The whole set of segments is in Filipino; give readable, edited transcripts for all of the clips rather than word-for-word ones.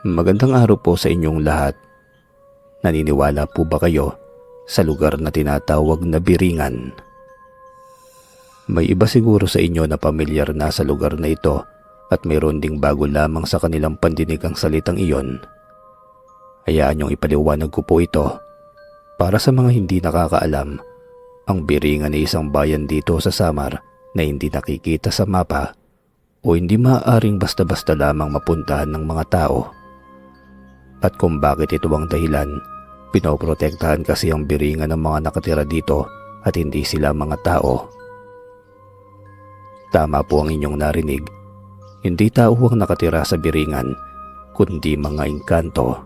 Magandang araw po sa inyong lahat. Naniniwala po ba kayo sa lugar na tinatawag na Biringan? May iba siguro sa inyo na pamilyar na sa lugar na ito at mayroon ding bago lamang sa kanilang pandinig ang salitang iyon. Hayaan niyong ipaliwanag ko po ito. Para sa mga hindi nakakaalam, ang Biringan ay isang bayan dito sa Samar na hindi nakikita sa mapa o hindi maaaring basta-basta lamang mapuntahan ng mga tao. At kung bakit ito ang dahilan, pinoprotektahan kasi ang Biringan ng mga nakatira dito at hindi sila mga tao. Tama po ang inyong narinig. Hindi tao ang nakatira sa Biringan, kundi mga engkanto.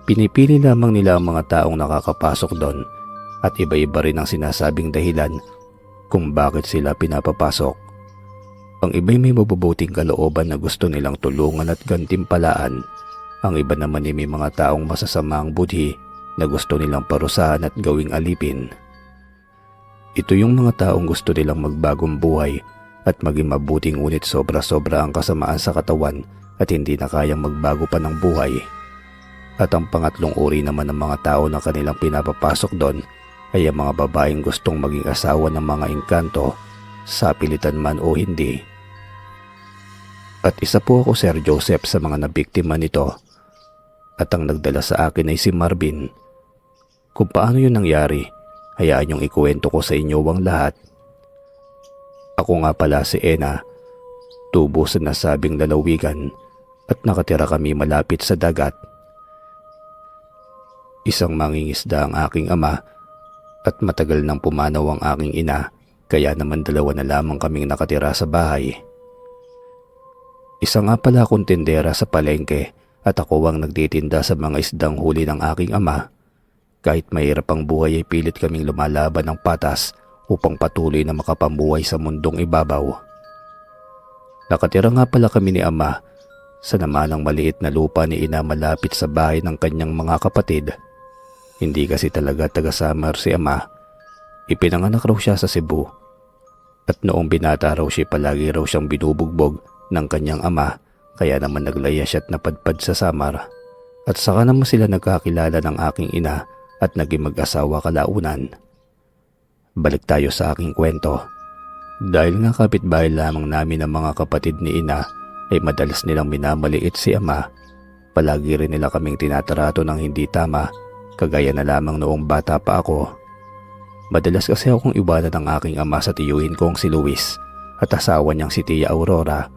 Pinipili lamang nila ang mga taong nakakapasok doon at iba-iba rin ang sinasabing dahilan kung bakit sila pinapapasok. Ang iba'y may mabubuting kalooban na gusto nilang tulungan at gantimpalaan. Ang iba naman ay may mga taong masasamang budhi na gusto nilang parusahan at gawing alipin. Ito yung mga taong gusto nilang magbagong buhay at maging mabuti, ngunit sobra-sobra ang kasamaan sa katawan at hindi na kayang magbago pa ng buhay. At ang pangatlong uri naman ng mga tao na kanilang pinapapasok doon ay ang mga babaeng gustong maging asawa ng mga engkanto, sa pilitan man o hindi. At isa po ako, Sir Joseph, sa mga nabiktima nito. At ang nagdala sa akin ay si Marvin. Kung paano yun nangyari, hayaan niyong ikuwento ko sa inyo ang lahat. Ako nga pala si Ena, tubo sa nasabing lalawigan at nakatira kami malapit sa dagat. Isang mangingisda ang aking ama at matagal nang pumanaw ang aking ina, kaya naman dalawa na lamang kaming nakatira sa bahay. Isa nga pala akong tindera sa palengke at ako ang nagtitinda sa mga isdang huli ng aking ama. Kahit mahirap ang buhay ay pilit kaming lumalaban ng patas upang patuloy na makapambuhay sa mundong ibabaw. Nakatira nga pala kami ni ama sa namanang maliit na lupa ni ina malapit sa bahay ng kanyang mga kapatid. Hindi kasi talaga taga-Samar si ama. Ipinanganak raw siya sa Cebu. At noong binata raw siya, palagi raw siyang binubugbog ng kanyang ama, kaya naman naglaya siya at napadpad sa Samar. At saka naman sila nagkakilala ng aking ina at naging mag-asawa kalaunan. Balik tayo sa aking kwento. Dahil nga kapitbahay lamang namin ang mga kapatid ni ina, ay madalas nilang minamaliit si ama. Palagi rin nila kaming tinatarato ng hindi tama, kagaya na lamang noong bata pa ako. Madalas kasi akong iwanan ng aking ama sa tiyuhin kong si Luis at asawa niyang si Tia Aurora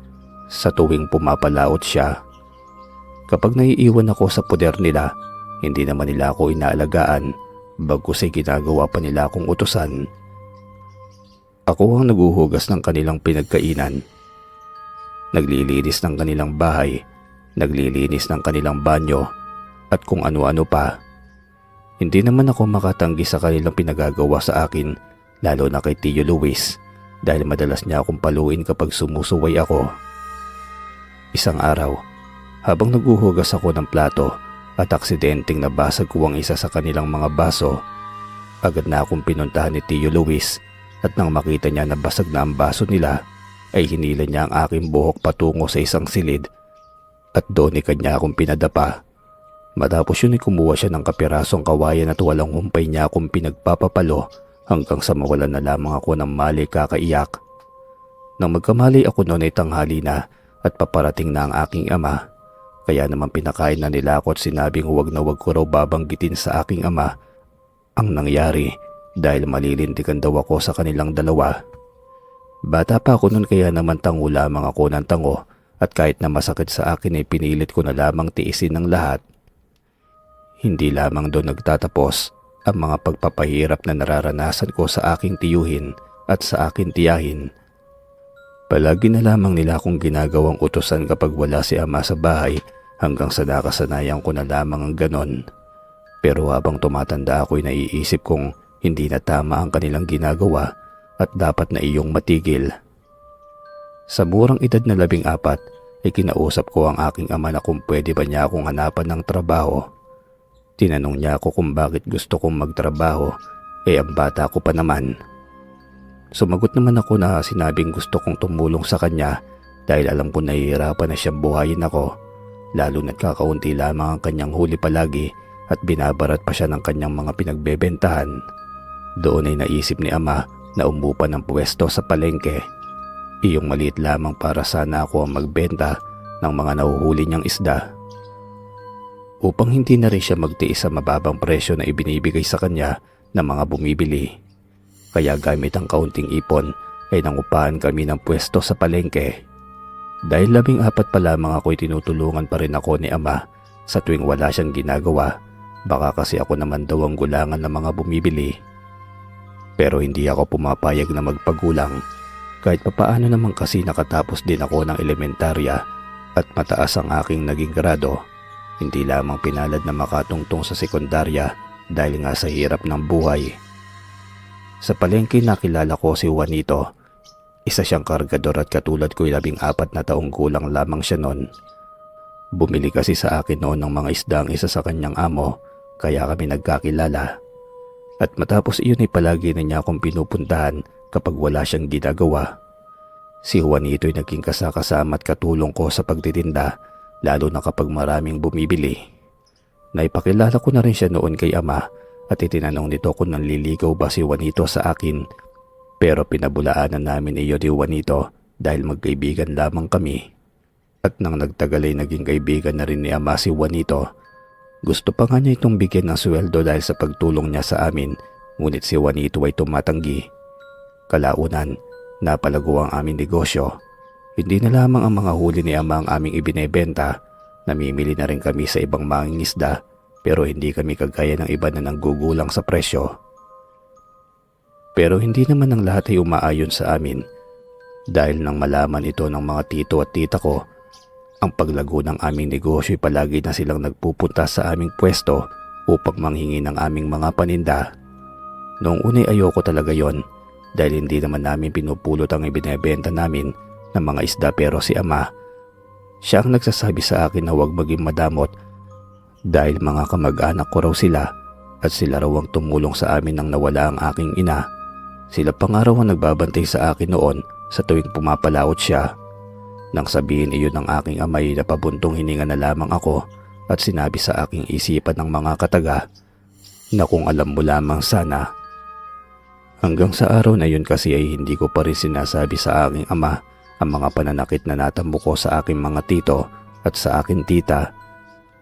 sa tuwing pumapalaot siya. Kapag naiiwan ako sa poder nila, hindi naman nila ako inaalagaan, bagkus ay ginagawa pa nila akong utusan. Ako ang naguhugas ng kanilang pinagkainan, naglilinis ng kanilang bahay, naglilinis ng kanilang banyo at kung ano-ano pa. Hindi naman ako makatanggi sa kanilang pinagagawa sa akin, lalo na kay Tio Luis, dahil madalas niya akong paluin kapag sumusuway ako. Isang araw, habang naguhugas ako ng plato at aksidenteng nabasag ko ang isa sa kanilang mga baso, agad na akong pinuntahan ni Tio Luis at nang makita niya na basag na ang baso nila, ay hinila niya ang aking buhok patungo sa isang silid at doon ay kanya akong pinadapa. Matapos yun ay kumuha siya ng kapirasong kawayan at walang humpay niya akong pinagpapapalo hanggang sa mawalan na lamang ako ng mali kakaiyak. Nang magkamali ako noon ay tanghali na at paparating na ang aking ama. Kaya naman pinakain na nila ako at sinabing huwag na huwag ko raw babanggitin sa aking ama ang nangyari dahil malilintikan daw ako sa kanilang dalawa. Bata pa ako noon, kaya naman tango lamang ako ng tango at kahit na masakit sa akin ay pinilit ko na lamang tiisin ng lahat. Hindi lamang doon nagtatapos ang mga pagpapahirap na nararanasan ko sa aking tiyuhin at sa aking tiyahin. Palagi na lamang nila akong ginagawang utusan kapag wala si ama sa bahay hanggang sa nakasanayan ko na lamang ang ganon. Pero habang tumatanda ako'y naiisip kong hindi na tama ang kanilang ginagawa at dapat na iyong matigil. Sa murang edad na 14 ay kinausap ko ang aking ama na kung pwede ba niya akong hanapan ng trabaho. Tinanong niya ako kung bakit gusto kong magtrabaho, ang bata ko pa naman. Sumagot naman ako na sinabing gusto kong tumulong sa kanya dahil alam ko nahihirapan na siyang buhayin ako, lalo na't kakaunti lamang ang kanyang huli palagi at binabarat pa siya ng kanyang mga pinagbebentahan. Doon ay naisip ni Ama na umupa ng pwesto sa palengke. Iyong maliit lamang para sana ako ang magbenta ng mga nahuhuli niyang isda. Upang hindi na rin siya magtiis sa mababang presyo na ibinibigay sa kanya ng mga bumibili. Kaya gamit ang kaunting ipon ay nangupahan kami ng pwesto sa palengke. Dahil 14 pa lamang ako'y tinutulungan pa rin ako ni Ama sa tuwing wala siyang ginagawa, baka kasi ako naman daw ang gulangan ng mga bumibili. Pero hindi ako pumapayag na magpagulang, kahit papaano naman kasi nakatapos din ako ng elementarya at mataas ang aking naging grado. Hindi lamang pinalad na makatungtong sa sekundarya dahil nga sa hirap ng buhay. Sa palengke nakilala ko si Juanito. Isa siyang kargador at katulad ko'y 14 na taong gulang lamang siya noon. Bumili kasi sa akin noon ng mga isda ang isa sa kanyang amo, kaya kami nagkakilala. At matapos iyon ay palagi na niya akong pinupuntahan kapag wala siyang ginagawa. Si Juanito ay naging kasakasama at katulong ko sa pagtitinda, lalo na kapag maraming bumibili. Naipakilala ko na rin siya noon kay Ama at itinanong nito kung nanliligaw ba si Juanito sa akin. Pero pinabulaanan namin iyo ni Juanito dahil magkaibigan lamang kami. At nang nagtagal ay naging kaibigan na rin ni Ama si Juanito. Gusto pa nga niya itong bigyan ng sweldo dahil sa pagtulong niya sa amin, ngunit si Juanito ay tumatanggi. Kalaunan, napalago ang aming negosyo. Hindi na lamang ang mga huli ni Ama ang aming ibinebenta, namimili na rin kami sa ibang mangingisda pero hindi kami kagaya ng iba na nanggugulang sa presyo. Pero hindi naman ang lahat ay umaayon sa amin. Dahil nang malaman ito ng mga tito at tita ko, ang paglago ng aming negosyo ay palagi na silang nagpupunta sa aming pwesto upang manghingi ng aming mga paninda. Noong unay ayoko talaga yon dahil hindi naman namin pinupulot ang ibinebenta namin ng mga isda, pero si Ama, siya ang nagsasabi sa akin na huwag maging madamot dahil mga kamag-anak ko raw sila at sila raw ang tumulong sa amin nang nawala ang aking ina. Sila pa nga raw ang nagbabantay sa akin noon sa tuwing pumapalaot siya. Nang sabihin iyon ng aking ama ay napabuntong hininga na lamang ako at sinabi sa aking isipan ng mga kataga na kung alam mo lamang sana. Hanggang sa araw na yun kasi ay hindi ko pa rin sinasabi sa aking ama ang mga pananakit na natamo ko sa aking mga tito at sa aking tita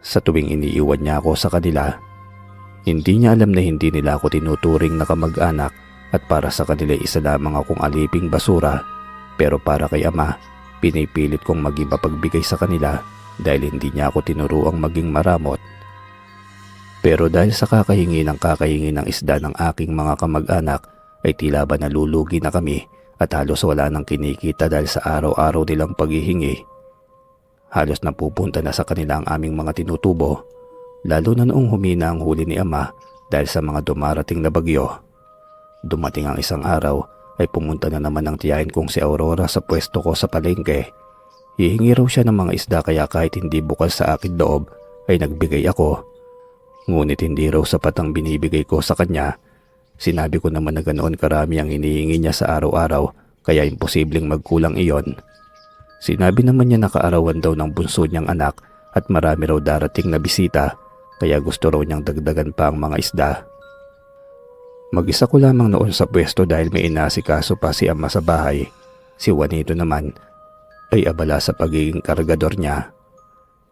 sa tuwing iniiwan niya ako sa kanila. Hindi niya alam na hindi nila ako tinuturing na kamag-anak at para sa kanila isa lamang akong aliping basura, pero para kay Ama, pinipilit kong maging mapagbigay sa kanila dahil hindi niya ako tinuruang maging maramot. Pero dahil sa kakahingi ng isda ng aking mga kamag-anak ay tila ba nalulugi na kami at halos wala nang kinikita dahil sa araw-araw nilang paghihingi. Halos napupunta na sa kanila ang aming mga tinutubo, lalo na noong humina ang huli ni Ama dahil sa mga dumarating na bagyo. Dumating ang isang araw ay pumunta na naman ang tiyahin kong si Aurora sa pwesto ko sa palengke. Hihingi raw siya ng mga isda kaya kahit hindi bukas sa akin loob ay nagbigay ako. Ngunit hindi raw sapat ang binibigay ko sa kanya. Sinabi ko naman na ganoon karami ang hinihingi niya sa araw-araw kaya imposibleng magkulang iyon. Sinabi naman niya nakaarawan daw ng bunso niyang anak at marami raw darating na bisita kaya gusto raw niyang dagdagan pa ang mga isda. Mag-isa ko lamang noon sa pwesto dahil may inasikaso pa si Ama sa bahay. Si Juanito naman ay abala sa pagiging kargador niya.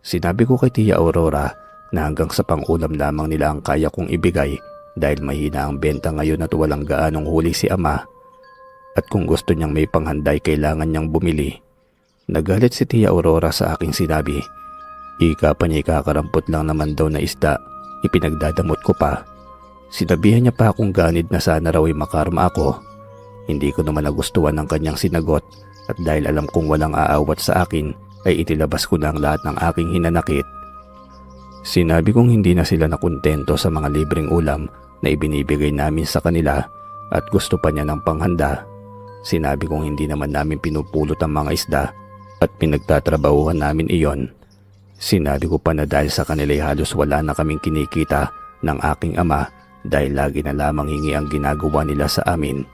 Sinabi ko kay Tia Aurora na hanggang sa pang-ulam lamang nila ang kaya kong ibigay dahil mahina ang benta ngayon at walang gaanong huli si Ama. At kung gusto niyang may panghanday kailangan niyang bumili. Nagalit si Tia Aurora sa aking sinabi. Ika pa niya ikakarampot lang naman daw na isda, ipinagdadamot ko pa. Sinabihan niya pa akong ganid na sana raw ay makarma ako. Hindi ko naman nagustuhan ng kanyang sinagot at dahil alam kong walang aawat sa akin ay itilabas ko na ang lahat ng aking hinanakit. Sinabi kong hindi na sila nakontento sa mga libreng ulam na ibinibigay namin sa kanila at gusto pa niya ng panghanda. Sinabi kong hindi naman namin pinupulot ang mga isda at pinagtatrabahuhan namin iyon. Sinabi ko pa na dahil sa kanila ay halos wala na kaming kinikita ng aking ama dahil lagi na lamang hingi ang ginagawa nila sa amin.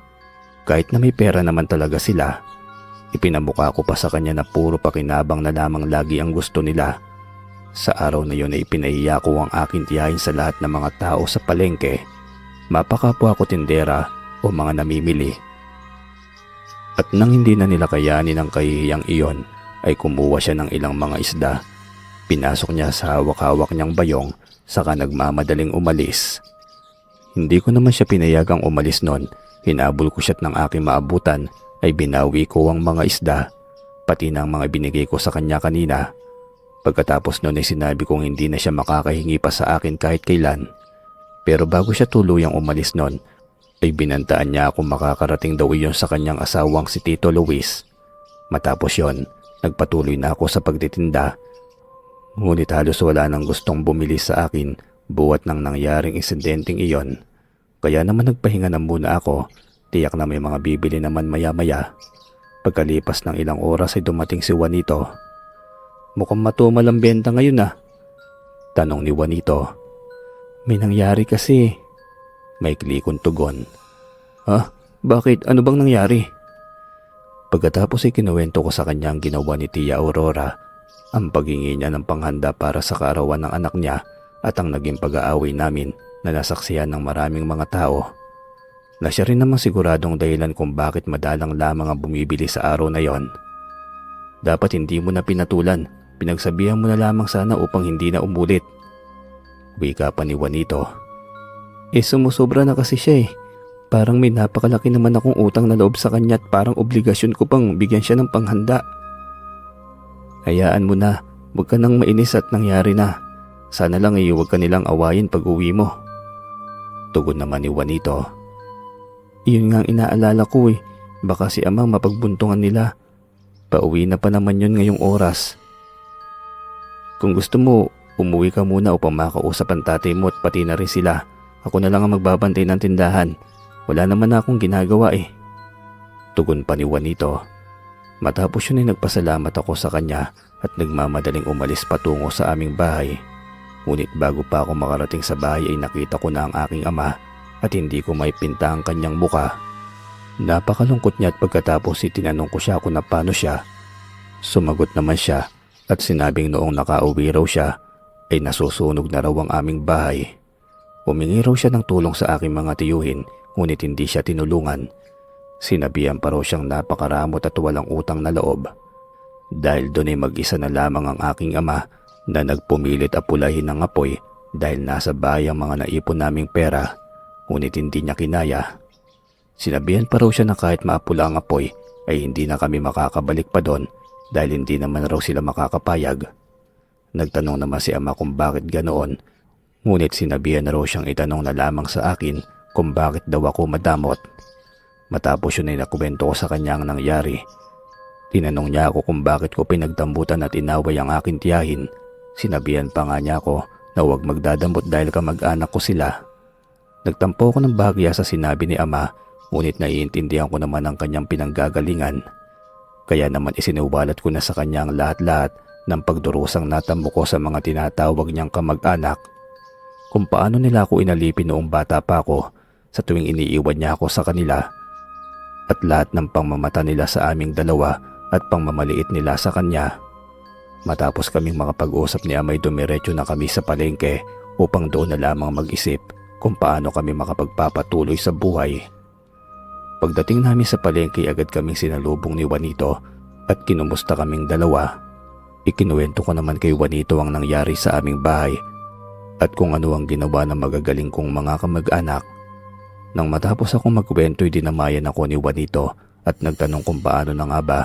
Kahit na may pera naman talaga sila. Ipinamukha ko pa sa kanya na puro pakinabang na lamang lagi ang gusto nila. Sa araw na yun ay ipinahiya ko ang aking tiyahin sa lahat ng mga tao sa palengke, mapakapwa ko tindera o mga namimili. At nang hindi na nila kayanin ang kahihiyang iyon, ay kumuha siya ng ilang mga isda. Pinasok niya sa hawak-hawak niyang bayong, saka nagmamadaling umalis. Hindi ko naman siya pinayagang umalis noon. Hinabol ko siya't ng aking maabutan ay binawi ko ang mga isda, pati ng mga binigay ko sa kanya kanina. Pagkatapos noon ay sinabi kong hindi na siya makakahingi pa sa akin kahit kailan. Pero bago siya tuluyang umalis noon, ay binantaan niya akong makakarating daw iyon sa kanyang asawang si Tito Luis. Matapos yon, nagpatuloy na ako sa pagtitinda. Ngunit halos wala nang gustong bumili sa akin buwat ng nangyaring insidenteng iyon. Kaya naman nagpahinga na muna ako, tiyak na may mga bibili naman maya-maya. Pagkalipas ng ilang oras ay dumating si Juanito. "Mukhang matumal ang benta ngayon ah," tanong ni Juanito. "May nangyari kasi." May klikong tugon. "Ah, bakit? Ano bang nangyari?" Pagkatapos ay kinuwento ko sa kanya ang ginawa ni Tia Aurora, ang paghingi niya ng panghanda para sa kaarawan ng anak niya at ang naging pag-aaway namin na nasaksihan ng maraming mga tao. Na siya rin namang siguradong dahilan kung bakit madalang lamang ang bumibili sa araw na yon. "Dapat hindi mo na pinatulan. Pinagsabihan mo na lamang sana upang hindi na umulit." Wika pa ni Juanito. Sumusobra na kasi siya eh. Parang may napakalaki naman akong utang na loob sa kanya at parang obligasyon ko pang bigyan siya ng panghanda. "Hayaan mo na. Huwag ka nang mainis at nangyari na. Sana lang ay huwag ka nilang awayin pag uwi mo." Tugon naman ni Juanito. "Iyon nga ang inaalala ko eh. Baka si amang mapagbuntungan nila. Pauwi na pa naman yun ngayong oras. Kung gusto mo, umuwi ka muna upang makausap ang tatay mo at pati na rin sila. Ako na lang ang magbabantay ng tindahan. Wala naman na akong ginagawa eh." Tugon pa ni Juanito. Matapos yun ay nagpasalamat ako sa kanya at nagmamadaling umalis patungo sa aming bahay. Ngunit bago pa ako makarating sa bahay ay nakita ko na ang aking ama at hindi ko maipinta ang kanyang muka. Napakalungkot niya at pagkatapos tinanong ko siya kung paano siya. Sumagot naman siya at sinabing noong nakauwi raw siya ay nasusunog na raw ang aming bahay. Humingi raw siya ng tulong sa aking mga tiyuhin ngunit hindi siya tinulungan. Sinabihan pa raw siyang napakaramot at walang utang na loob. Dahil doon ay mag-isa na lamang ang aking ama na nagpumilit apulahin ng apoy dahil nasa bahay ang mga naipon naming pera, ngunit hindi niya kinaya. Sinabihan pa raw siya na kahit maapula ang apoy ay hindi na kami makakabalik pa doon dahil hindi naman raw sila makakapayag. Nagtanong naman si ama kung bakit ganoon, ngunit sinabihan na raw siyang itanong na lamang sa akin kung bakit daw ako madamot. Matapos yun ay nakuwento ko sa kanya ang nangyari. Tinanong niya ako kung bakit ko pinagdambutan at inaway ang aking tiyahin. Sinabihan pa nga niya ako na huwag magdadamot dahil kamag-anak ko sila. Nagtampo ko ng bahagya sa sinabi ni ama, ngunit naiintindihan ko naman ang kanyang pinanggagalingan. Kaya naman isinuwalat ko na sa kanya ang lahat-lahat ng pagdurusang natamo ko sa mga tinatawag niyang kamag-anak. Kung paano nila ako inalipin noong bata pa ako sa tuwing iniiwan niya ako sa kanila. At lahat ng pangmamata nila sa aming dalawa at pangmamaliit nila sa kanya. Matapos kaming makapag-usap ni amay dumiretso na kami sa palengke upang doon na lamang mag-isip kung paano kami makapagpapatuloy sa buhay. Pagdating namin sa palengke agad kaming sinalubong ni Juanito at kinumusta kaming dalawa. Ikinuwento ko naman kay Juanito ang nangyari sa aming bahay at kung ano ang ginawa ng magagaling kong mga kamag-anak. Nang matapos akong magkwento ay dinamayan ako ni Juanito at nagtanong kung paano na nga ba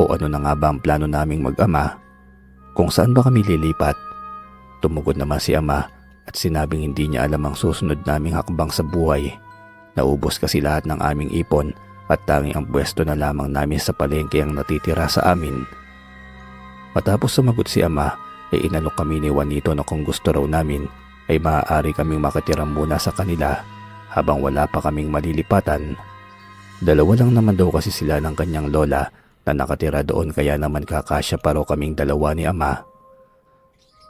o ano na nga ba ang plano naming mag-ama. Kung saan ba kami lilipat. Tumugod naman si ama at sinabing hindi niya alam ang susunod naming hakbang sa buhay. Naubos kasi lahat ng aming ipon at tanging ang pwesto na lamang namin sa palengke ang natitira sa amin. Matapos sumagot si ama ay inalok kami ni Juanito na kung gusto raw namin ay maaari kaming makatira muna sa kanila habang wala pa kaming malilipatan. Dalawa lang naman daw kasi sila ng kanyang lola na nakatira doon kaya naman kakasya pa raw kaming dalawa ni ama.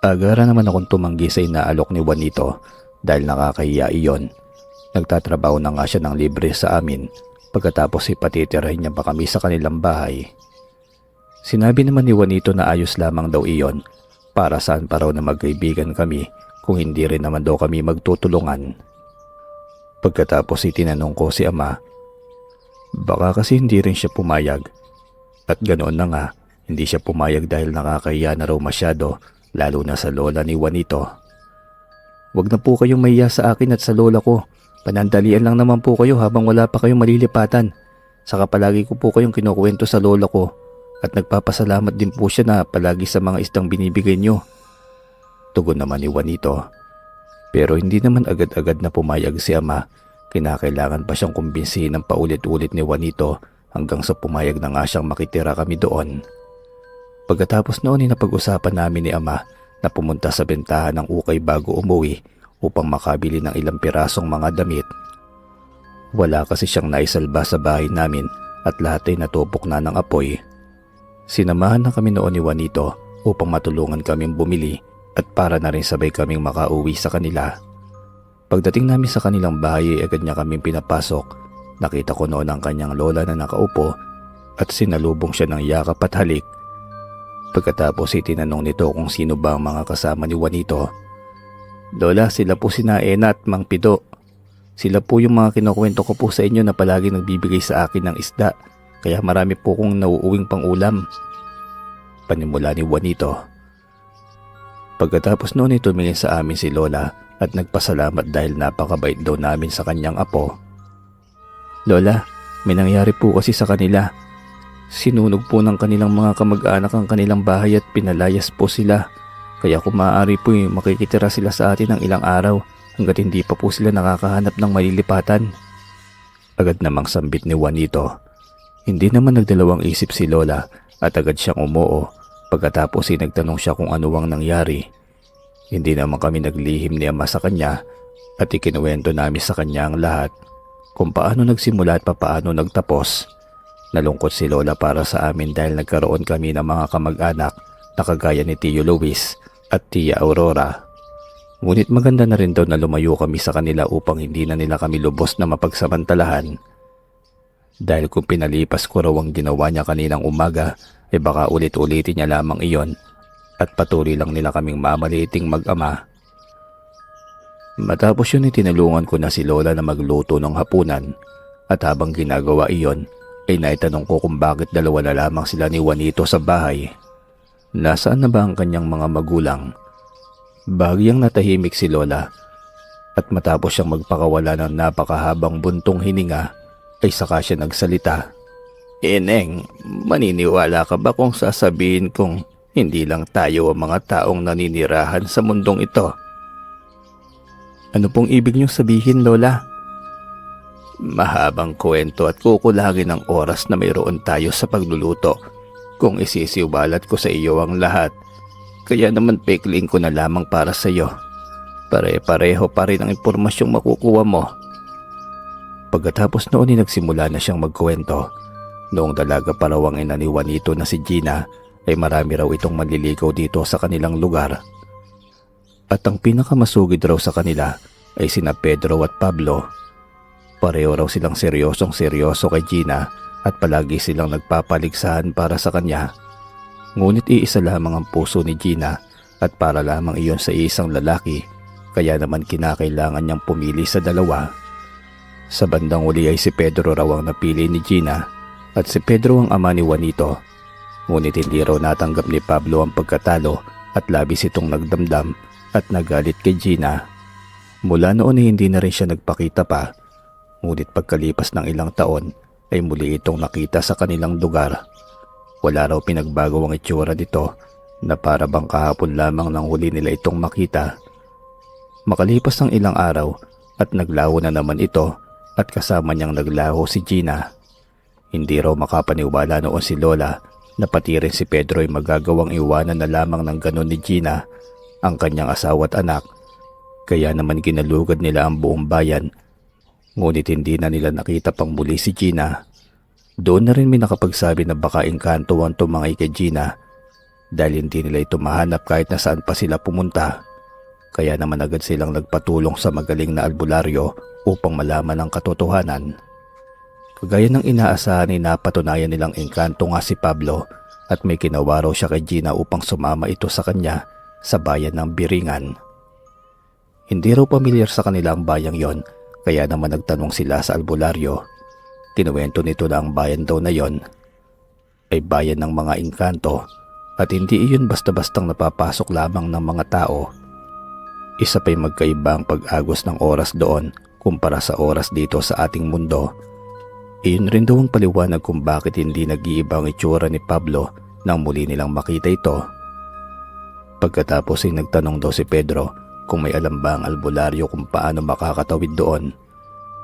Agara naman akong tumanggi sa inaalok ni Juanito dahil nakakahiya iyon. Nagtatrabaho na nga siya ng libre sa amin pagkatapos ipatitirahin niya pa kami sa kanilang bahay. Sinabi naman ni Juanito na ayos lamang daw iyon, para saan pa raw na magkaibigan kami kung hindi rin naman daw kami magtutulungan. Pagkatapos itinanong ko si ama, baka kasi hindi rin siya pumayag. At ganoon na nga, hindi siya pumayag dahil nakakahiya na raw masyado, lalo na sa lola ni Juanito. Wag na po kayong mahiya sa akin at sa lola ko. Panandalian lang naman po kayo habang wala pa kayong malilipatan. Saka palagi ko po kayong kinukwento sa lola ko at nagpapasalamat din po siya na palagi sa mga isdang binibigay niyo. Tugon naman ni Juanito. Pero hindi naman agad-agad na pumayag si ama. Kinakailangan pa siyang kumbinsihin ng paulit-ulit ni Juanito hanggang sa pumayag na nga siyang makitira kami doon. Pagkatapos noon ay napag-usapan namin ni ama na pumunta sa bentahan ng ukay bago umuwi upang makabili ng ilang pirasong mga damit. Wala kasi siyang naisalba sa bahay namin at lahat ay natupok na ng apoy. Sinamahan na kami noon ni Juanito upang matulungan kaming bumili at para na rin sabay kaming makauwi sa kanila. Pagdating namin sa kanilang bahay ay agad niya kaming pinapasok. Nakita ko noon ang kanyang lola na nakaupo at sinalubong siya ng yakap at halik. Pagkatapos itinanong nito kung sino ba ang mga kasama ni Juanito. Lola, sila po sina Ena at Mang Pido. Sila po yung mga kinukwento ko po sa inyo na palagi nagbibigay sa akin ng isda, kaya marami po kong nauuwing pang-ulam. Panimula ni Juanito. Pagkatapos noon ay tumingin sa amin si Lola at nagpasalamat dahil napakabait daw namin sa kanyang apo. Lola, may nangyari po kasi sa kanila. Sinunog po ng kanilang mga kamag-anak ang kanilang bahay at pinalayas po sila. Kaya kung maaari po makikitira sila sa atin ng ilang araw hanggat hindi pa po sila nakakahanap ng malilipatan. Agad namang sambit ni Juanito. Hindi naman nagdalawang isip si Lola at agad siyang umuo. Pagkatapos ay nagtanong siya kung ano ang nangyari. Hindi naman kami naglihim ni ama sa kanya at ikinuwento namin sa kanya ang lahat. Kung paano nagsimula at paano nagtapos. Nalungkot si Lola para sa amin dahil nagkaroon kami ng mga kamag-anak na kagaya ni Tio Luis at Tia Aurora. Ngunit maganda na rin daw na lumayo kami sa kanila upang hindi na nila kami lubos na mapagsamantalahan. Dahil kung pinalipas ko raw ang ginawa niya kaninang umaga, baka ulit-ulitin niya lamang iyon at patuloy lang nila kaming mamaliiting mag-ama. Matapos yun tinulungan ko na si Lola na magluto ng hapunan at habang ginagawa iyon ay naitanong ko kung bakit dalawa na lamang sila ni Juanito sa bahay. Nasaan na ba ang kanyang mga magulang? Bahagyang natahimik si Lola at matapos siyang magpakawala ng napakahabang buntong hininga ay saka siya nagsalita. Ineng, maniniwala ka ba kung sasabihin kong hindi lang tayo ang mga taong naninirahan sa mundong ito? Ano pong ibig niyong sabihin, Lola? Mahabang kwento at kukulangin ng oras na mayroon tayo sa pagluluto kung isisiwalat ko sa iyo ang lahat. Kaya naman pekling ko na lamang para sa iyo. Pare-pareho pa rin ang impormasyong makukuha mo. Pagkatapos noon ay nagsimula na siyang magkwento. Noong dalaga pa raw ang ina ni Juanito na si Gina ay marami raw itong manliligaw dito sa kanilang lugar. At ang pinakamasugid raw sa kanila ay sina Pedro at Pablo. Pareho raw silang seryoso kay Gina at palagi silang nagpapaligsahan para sa kanya. Ngunit iisa lamang ang puso ni Gina at para lamang iyon sa isang lalaki, kaya naman kinakailangan niyang pumili sa dalawa. Sa bandang uli ay si Pedro raw ang napili ni Gina at si Pedro ang ama ni Juanito. Ngunit hindi raw natanggap ni Pablo ang pagkatalo at labis itong nagdamdam at nagalit kay Gina. Mula noon ay hindi na rin siya nagpakita pa. Ngunit pagkalipas ng ilang taon ay muli itong nakita sa kanilang lugar. Wala raw pinagbago ang itsura nito na para bang kahapon lamang nang huli nila itong makita. Makalipas ng ilang araw at naglaho na naman ito at kasama niyang naglaho si Gina. Hindi raw makapaniwala noon si Lola na pati rin si Pedro ay magagawang iwanan na lamang ng ganon ni Gina, ang kanyang asawa at anak. Kaya naman ginalugad nila ang buong bayan. Ngunit hindi na nila nakita pang muli si Gina. Doon na rin may nakapagsabi na baka engkanto ang tumangay kay Gina dahil hindi nila ito mahanap kahit na saan pa sila pumunta. Kaya naman agad silang nagpatulong sa magaling na albularyo upang malaman ang katotohanan. Kagaya ng inaasahan ay napatunayan nilang engkanto nga si Pablo at may ginawa raw siya kay Gina upang sumama ito sa kanya sa bayan ng Biringan. Hindi raw pamilyar sa kanila ang bayang yon, kaya naman nagtanong sila sa albularyo. Kinuwento nito na ang bayan daw na yon ay bayan ng mga engkanto at hindi iyon basta-bastang napapasok lamang ng mga tao. Isa pa'y magkaiba ang pag-agos ng oras doon kumpara sa oras dito sa ating mundo. Iyon rin daw ang paliwanag kung bakit hindi nag-iiba ang itsura ni Pablo nang muli nilang makita ito. Pagkatapos ay nagtanong daw si Pedro kung may alam ba ang albularyo kung paano makakatawid doon,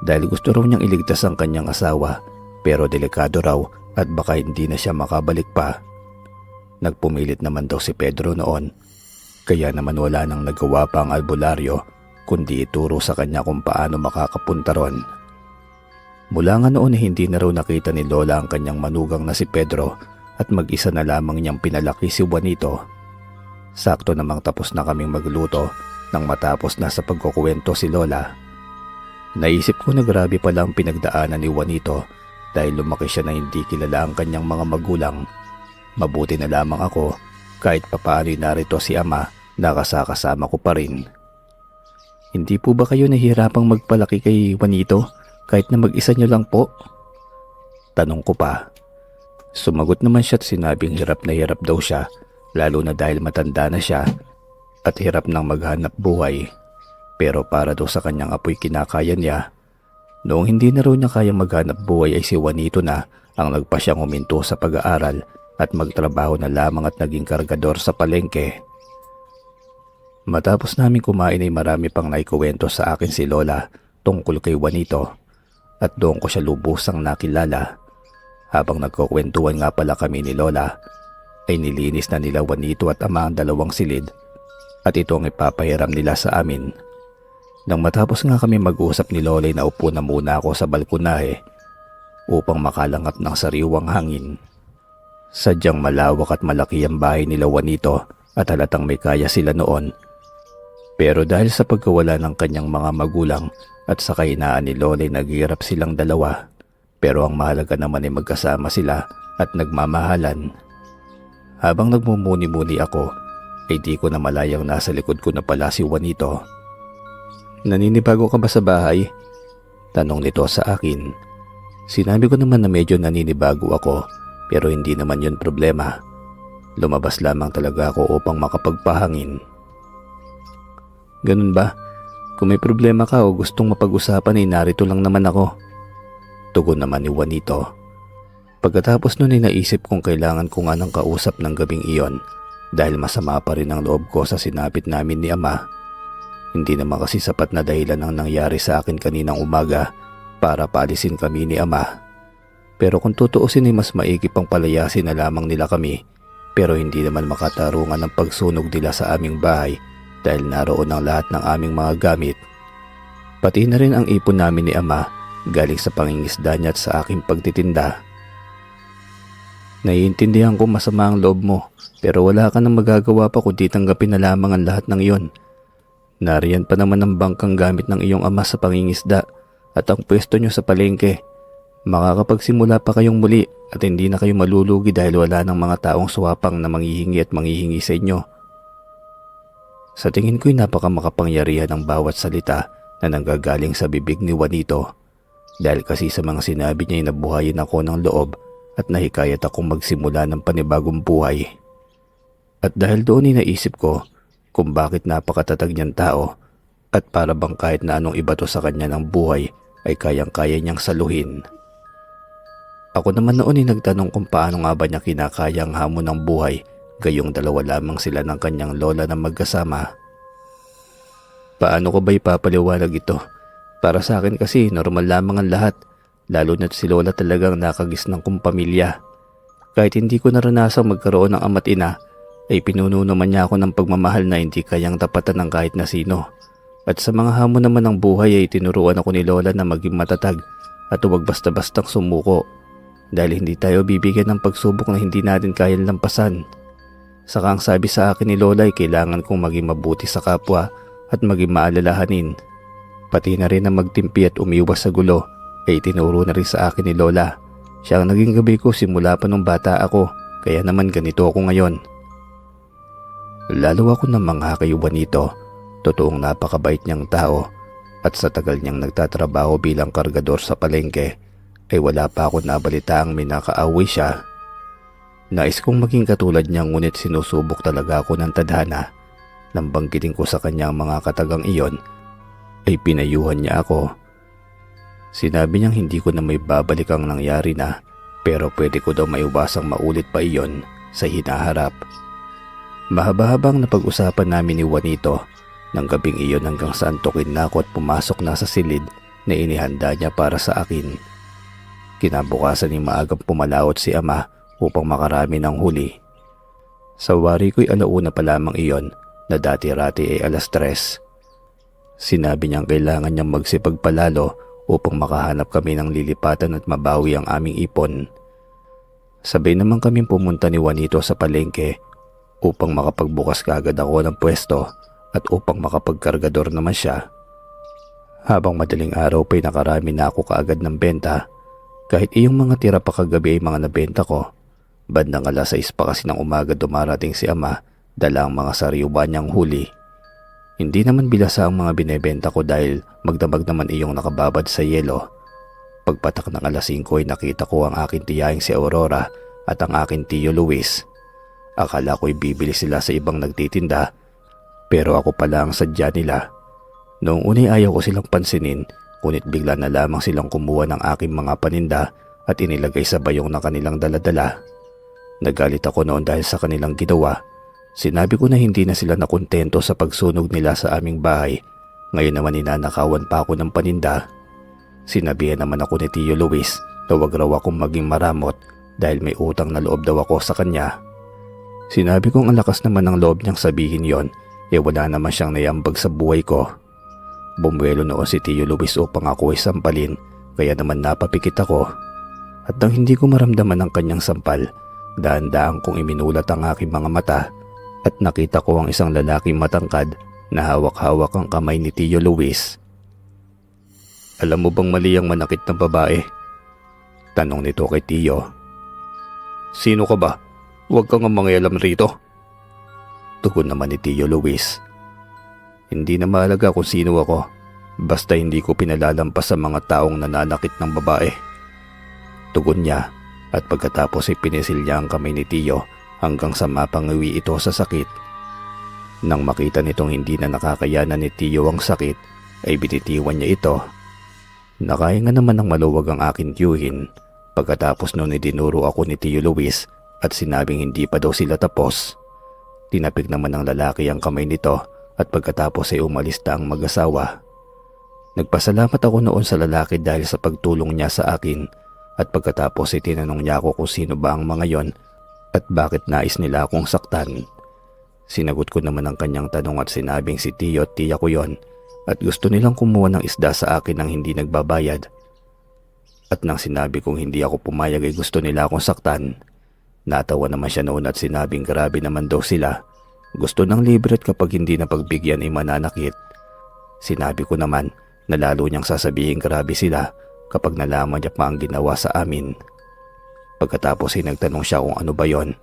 dahil gusto raw niyang iligtas ang kanyang asawa pero delikado raw at baka hindi na siya makabalik pa. Nagpumilit naman daw si Pedro noon, kaya naman wala nang nagawa pa ang albularyo kundi ituro sa kanya kung paano makakapunta ron. Mula nga noon hindi na raw nakita ni Lola ang kanyang manugang na si Pedro at mag-isa na lamang niyang pinalaki si Juanito. Sakto namang tapos na kaming magluto nang matapos na sa pagkukuwento si Lola. Naisip ko na grabe pala ang pinagdaanan ni Juanito dahil lumaki siya na hindi kilala ang kanyang mga magulang. Mabuti na lamang ako kahit papaano'y narito si ama na kasama ko pa rin. Hindi po ba kayo nahihirapang magpalaki kay Juanito kahit na mag-isa niyo lang po? Tanong ko pa. Sumagot naman siya at sinabing hirap na hirap daw siya, lalo na dahil matanda na siya at hirap nang maghanap buhay. Pero para daw sa kanyang apoy kinakaya niya. Noong hindi na raw niya kayang maghanap buhay ay si Juanito na ang nagpa siyang huminto sa pag-aaral at magtrabaho na lamang at naging kargador sa palengke. Matapos namin kumain ay marami pang naikuwento sa akin si Lola tungkol kay Juanito at doon ko siya lubusang nakilala. Habang nagkukwentuhan nga pala kami ni Lola ay nilinis na nila Juanito at ama ang dalawang silid at ito ang ipapahiram nila sa amin. Nang matapos nga kami mag-usap ni Lola ay naupo na muna ako sa balkonahe upang makalangap ng sariwang hangin. Sadyang malawak at malaki ang bahay nila Juanito at halatang may kaya sila noon. Pero dahil sa pagkawala ng kanyang mga magulang at sa kahinaan ni Lola ay naghihirap silang dalawa. Pero ang mahalaga naman ay magkasama sila at nagmamahalan. Habang nagmumuni-muni ako ay di ko na malayang nasa likod ko na pala si Juanito. Naninibago ka ba sa bahay? Tanong nito sa akin. Sinabi ko naman na medyo naninibago ako pero hindi naman yun problema. Lumabas lamang talaga ako upang makapagpahangin. Ganun ba? Kung may problema ka o gustong mapag-usapan ay narito lang naman ako. Tugon naman ni Juanito. Pagkatapos nun ay naisip kong kailangan ko nga ng kausap ng gabing iyon dahil masama pa rin ang loob ko sa sinapit namin ni ama. Hindi naman kasi sapat na dahilan ang nangyari sa akin kaninang umaga para paalisin kami ni ama. Pero kung tutuusin ay mas maigi pang palayasin na lamang nila kami pero hindi naman makatarungan ng pagsunog nila sa aming bahay dahil naroon ang lahat ng aming mga gamit. Pati na rin ang ipon namin ni ama galing sa pangingisda niya at sa aking pagtitinda. Naiintindihan ko masama ang loob mo pero wala ka nang magagawa pa kundi tanggapin na lamang ang lahat ng iyon. Nariyan pa naman ang bangkang gamit ng iyong ama sa pangingisda at ang pwesto niyo sa palengke. Makakapagsimula pa kayong muli at hindi na kayo malulugi dahil wala ng mga taong suwapang na manghihingi at manghihingi sa inyo. Sa tingin ko'y napakamakapangyarihan ang bawat salita na nanggagaling sa bibig ni Juanito. Dahil kasi sa mga sinabi niya ay nabuhayin ako ng loob at nahikayat akong magsimula ng panibagong buhay. At dahil doon ay naisip ko kung bakit napakatatag niyang tao at para bang kahit na anong ibato sa kanya ng buhay ay kayang-kaya niyang saluhin. Ako naman noon ay nagtanong kung paano nga ba niya kinakaya ang hamon ng buhay gayong dalawa lamang sila ng kanyang lola na magkasama. Paano ko ba ipapaliwanag ito? Para sa akin kasi normal lamang ang lahat, lalo na't si lola talagang nakagisnang kong pamilya. Kahit hindi ko naranasang magkaroon ng ama't ina, ay pinuno naman niya ako ng pagmamahal na hindi kayang tapatan ng kahit na sino. At sa mga hamon naman ng buhay ay tinuruan ako ni lola na maging matatag at huwag basta-bastang sumuko. Dahil hindi tayo bibigyan ng pagsubok na hindi natin kayang lampasan. Saka ang sabi sa akin ni lola ay kailangan kong maging mabuti sa kapwa at maging maalalahanin. Pati na rin na magtimpi at umiwas sa gulo ay tinuro na rin sa akin ni lola. Siya ang naging gabi ko simula pa nung bata ako kaya naman ganito ako ngayon. Lalo ako namangha kay Juanito. Totoong napakabait niyang tao at sa tagal niyang nagtatrabaho bilang kargador sa palengke ay wala pa ako nabalitaang may nakaaway siya. Nais kong maging katulad niya ngunit sinusubok talaga ako ng tadhana. Nang banggitin ko sa kanya ang mga katagang iyon ay pinayuhan niya ako. Sinabi niyang hindi ko na may babalik ang nangyari na pero pwede ko daw maiwasang maulit pa iyon sa hinaharap. Mahaba-habang napag-usapan namin ni Juanito ng gabing iyon hanggang sa antukin na ako at pumasok na sa silid na inihanda niya para sa akin. Kinabukasan ni maagang pumalaot si ama upang makarami ng huli. Sa wari ko'y alauna pa lamang iyon na dati-rati ay 3:00. Sinabi niyang kailangan niyang magsipagpalalo upang makahanap kami ng lilipatan at mabawi ang aming ipon. Sabay naman kaming pumunta ni Juanito sa palengke upang makapagbukas kaagad ako ng pwesto at upang makapagkargador naman siya. Habang madaling araw pa'y nakarami na ako kaagad ng benta. Kahit iyong mga tira pa kagabi ay mga nabenta ko. Bandang 6:00 pa kasi ng umaga dumarating si ama dala ang mga sariwa niyang huli. Hindi naman bilasa ang mga binebenta ko dahil magdamag naman iyong nakababad sa yelo. Pagpatak ng 5:00 ay nakita ko ang aking tiyahing si Aurora at ang aking tiyo Luis. Akala ko'y bibili sila sa ibang nagtitinda pero ako pala ang sadya nila. Noong unay ayaw ko silang pansinin ngunit bigla na lamang silang kumuha ng aking mga paninda at inilagay sa bayong ng kanilang daladala. Nagalit ako noon dahil sa kanilang ginawa. Sinabi ko na hindi na sila nakontento sa pagsunog nila sa aming bahay. Ngayon naman ninanakawan pa ako ng paninda. Sinabihan naman ako ni Tio Luis na wag raw akong maging maramot dahil may utang na loob daw ako sa kanya. Sinabi kong ang lakas naman ng loob niyang sabihin yon, wala naman siyang naiambag sa buhay ko. Bumuelo noon si Tio Luis upang ako ay sampalin, kaya naman napapikit ako. At nang hindi ko maramdaman ang kanyang sampal, daan-daan kong iminulat ang aking mga mata at nakita ko ang isang lalaking matangkad na hawak-hawak ang kamay ni Tio Luis. Alam mo bang mali ang manakit na babae? Tanong nito kay Tio. Sino ka ba? Huwag kang mangialam rito. Tugon naman ni Tio Luis. Hindi na mahalaga kung sino ako, basta hindi ko pinalalampas sa mga taong nananakit ng babae. Tugon niya at pagkatapos ay pinisil niya ang kamay ni Tio hanggang sa mapangawi ito sa sakit. Nang makita nitong hindi na nakakayanan ni Tio ang sakit, ay binitiwan niya ito. Nakahinga naman ng maluwag ang aking tiyuhin. Pagkatapos noon ay dinuro ako ni Tio Luis at sinabing hindi pa daw sila tapos. Tinapik naman ng lalaki ang kamay nito at pagkatapos ay umalis na ang mag-asawa. Nagpasalamat ako noon sa lalaki dahil sa pagtulong niya sa akin at pagkatapos ay tinanong niya ako kung sino ba ang mga yon at bakit nais nila akong saktan. Sinagot ko naman ang kanyang tanong at sinabing si Tio at tiya ko yon at gusto nilang kumuha ng isda sa akin nang hindi nagbabayad. At nang sinabi kong hindi ako pumayag ay gusto nila akong saktan. Natawa naman siya noon at sinabing grabe naman daw sila. Gusto ng libre at kapag hindi na pagbigyan ay mananakit. Sinabi ko naman na lalo niyang sasabihin grabe sila kapag nalaman niya pa ang ginawa sa amin. Pagkatapos ay nagtanong siya kung ano ba yon.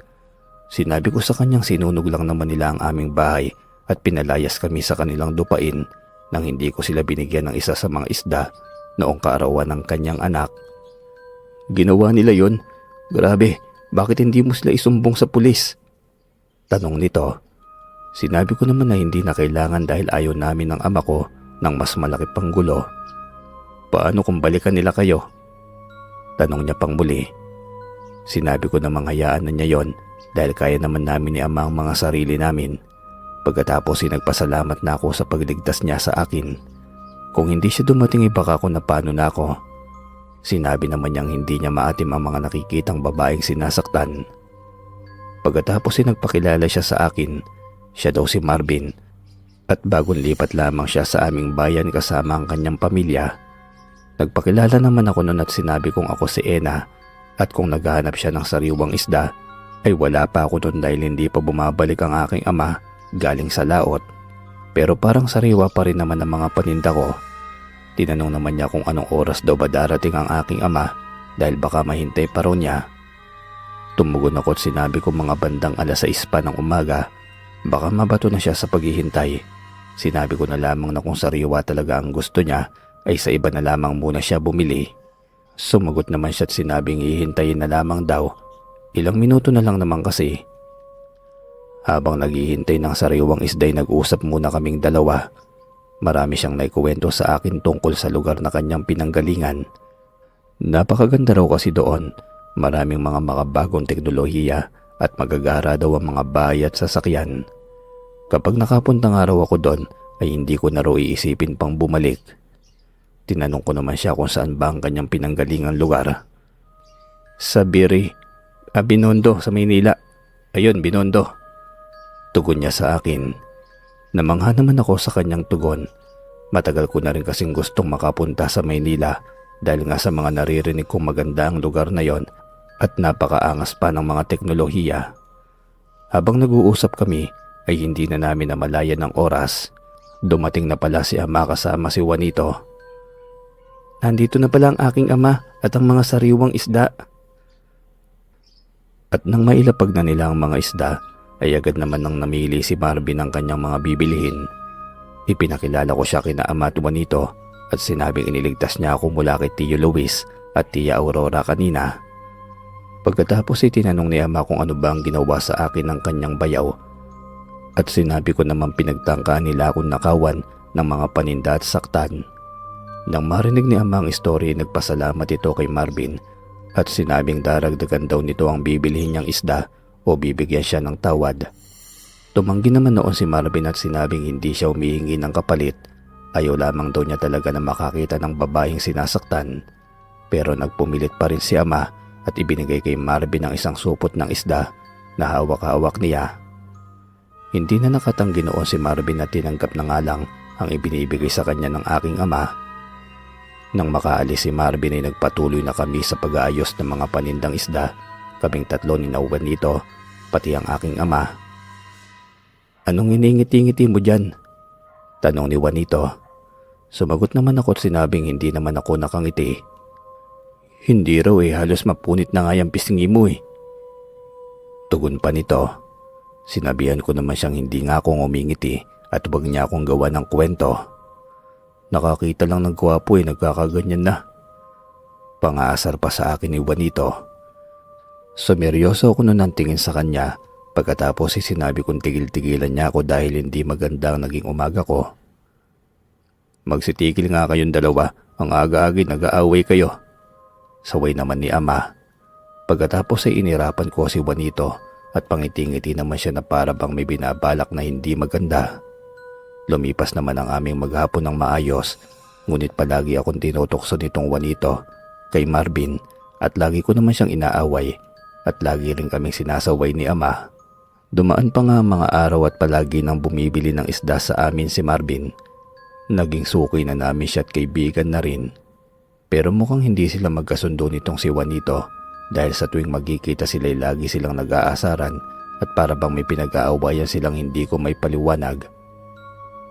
Sinabi ko sa kanyang sinunog lang naman nila ang aming bahay at pinalayas kami sa kanilang lupain nang hindi ko sila binigyan ng isa sa mga isda noong kaarawan ng kanyang anak. Ginawa nila yon? Grabe, bakit hindi mo sila isumbong sa pulis? Tanong nito. Sinabi ko naman na hindi na kailangan dahil ayaw namin ng ama ko ng mas malaki pang gulo. Paano kung balikan nila kayo? Tanong niya pang muli. Sinabi ko namang hayaan na niya yon dahil kaya naman namin ni ama ang mga sarili namin. Pagkatapos ay nagpasalamat na ako sa pagligtas niya sa akin. Kung hindi siya dumating ay baka kung napano na ako. Sinabi naman niyang hindi niya maatim ang mga nakikitang babaeng sinasaktan. Pagkatapos ay nagpakilala siya sa akin. Siya daw si Marvin. At bagong lipat lamang siya sa aming bayan kasama ang kanyang pamilya. Nagpakilala naman ako noon at sinabi kong ako si Ena. At kung naghahanap siya ng sariwang isda, ay wala pa ako noon dahil hindi pa bumabalik ang aking ama galing sa laot. Pero parang sariwa pa rin naman ang mga paninda ko. Tinanong naman niya kung anong oras daw ba darating ang aking ama dahil baka mahintay pa raw niya. Tumugon ako at sinabi ko mga bandang 6:00 pa ng umaga. Baka mabato na siya sa paghihintay. Sinabi ko na lamang na kung sariwa talaga ang gusto niya ay sa iba na lamang muna siya bumili. Sumagot naman siya at sinabing hihintayin na lamang daw. Ilang minuto na lang naman kasi. Habang naghihintay ng sariwang isda ay nag-usap muna kaming dalawa. Marami siyang naikuwento sa akin tungkol sa lugar na kanyang pinanggalingan. Napakaganda raw kasi doon. Maraming mga makabagong teknolohiya at magagara daw ang mga bahay at sasakyan. Kapag nakapunta nga raw ako doon ay hindi ko na raw iisipin pang bumalik. Tinanong ko naman siya kung saan ba ang kanyang pinanggalingang lugar. Sa Binondo sa Maynila. Ayun, Binondo. Tugon niya sa akin. Namangha naman ako sa kanyang tugon. Matagal ko na rin kasing gustong makapunta sa Maynila dahil nga sa mga naririnig kong maganda ang lugar na yon at napakaangas pa ng mga teknolohiya. Habang nag-uusap kami ay hindi na namin namalayan ng oras. Dumating na pala si ama kasama si Juanito. Nandito na pala ang aking ama at ang mga sariwang isda. At nang mailapag na nila ang mga isda, ay agad naman nang namili si Marvin ng kanyang mga bibilihin. Ipinakilala ko siya kina ama at Juanito at sinabing iniligtas niya ako mula kay Tio Luis at Tia Aurora kanina. Pagkatapos ay tinanong ni ama kung ano ba ang ginawa sa akin ng kanyang bayaw. At sinabi ko naman pinagtangkaan nila akong nakawan ng mga paninda at saktan. Nang marinig ni ama ang istorya, nagpasalamat ito kay Marvin at sinabing daragdagan daw nito ang bibilihin niyang isda o bibigyan siya ng tawad. Tumanggi naman noon si Marvin at sinabing hindi siya humihingi ng kapalit. Ayaw lamang daw niya talaga na makakita ng babaeng sinasaktan. Pero nagpumilit pa rin si ama at ibinigay kay Marvin ang isang supot ng isda na hawak-hawak niya. Hindi na nakatanggi noon si Marvin na tinanggap na nga lang ang ibinibigay sa kanya ng aking ama. Nang makaalis si Marvin ay nagpatuloy na kami sa pag-aayos ng mga panindang isda, kaming tatlo ni Juanito, pati ang aking ama. Anong iningiti-ngiti mo dyan? Tanong ni Juanito. Sumagot naman ako at sinabing hindi naman ako nakangiti. Hindi raw halos mapunit na nga yung pisngi mo Tugon pa nito. Sinabihan ko naman siyang hindi nga akong umingiti at huwag niya akong gawa ng kwento. Nakakita lang ng gwapo nagkakaganyan na. Pangaasar pa sa akin ni Juanito. Sumeryoso ako noon ang tingin sa kanya pagkatapos sinabi kong tigil-tigilan niya ako dahil hindi maganda ang naging umaga ko. Magsitigil nga kayong dalawa, ang aga-agi nag-aaway kayo. Saway naman ni ama. Pagkatapos ay inirapan ko si Juanito at pangiti-ngiti naman siya na para bang may binabalak na hindi maganda. Lumipas naman ang aming maghapon ng maayos, ngunit palagi akong tinutokso nitong Juanito kay Marvin at lagi ko naman siyang inaaway at lagi rin kaming sinasaway ni ama. Dumaan pa nga mga araw at palagi nang bumibili ng isda sa amin si Marvin. Naging suki na namin siya at kaibigan na rin. Pero mukhang hindi sila magkasundo nitong si Juanito dahil sa tuwing magkikita sila ay lagi silang nag-aasaran at para bang may pinag-aawayan silang hindi ko may paliwanag.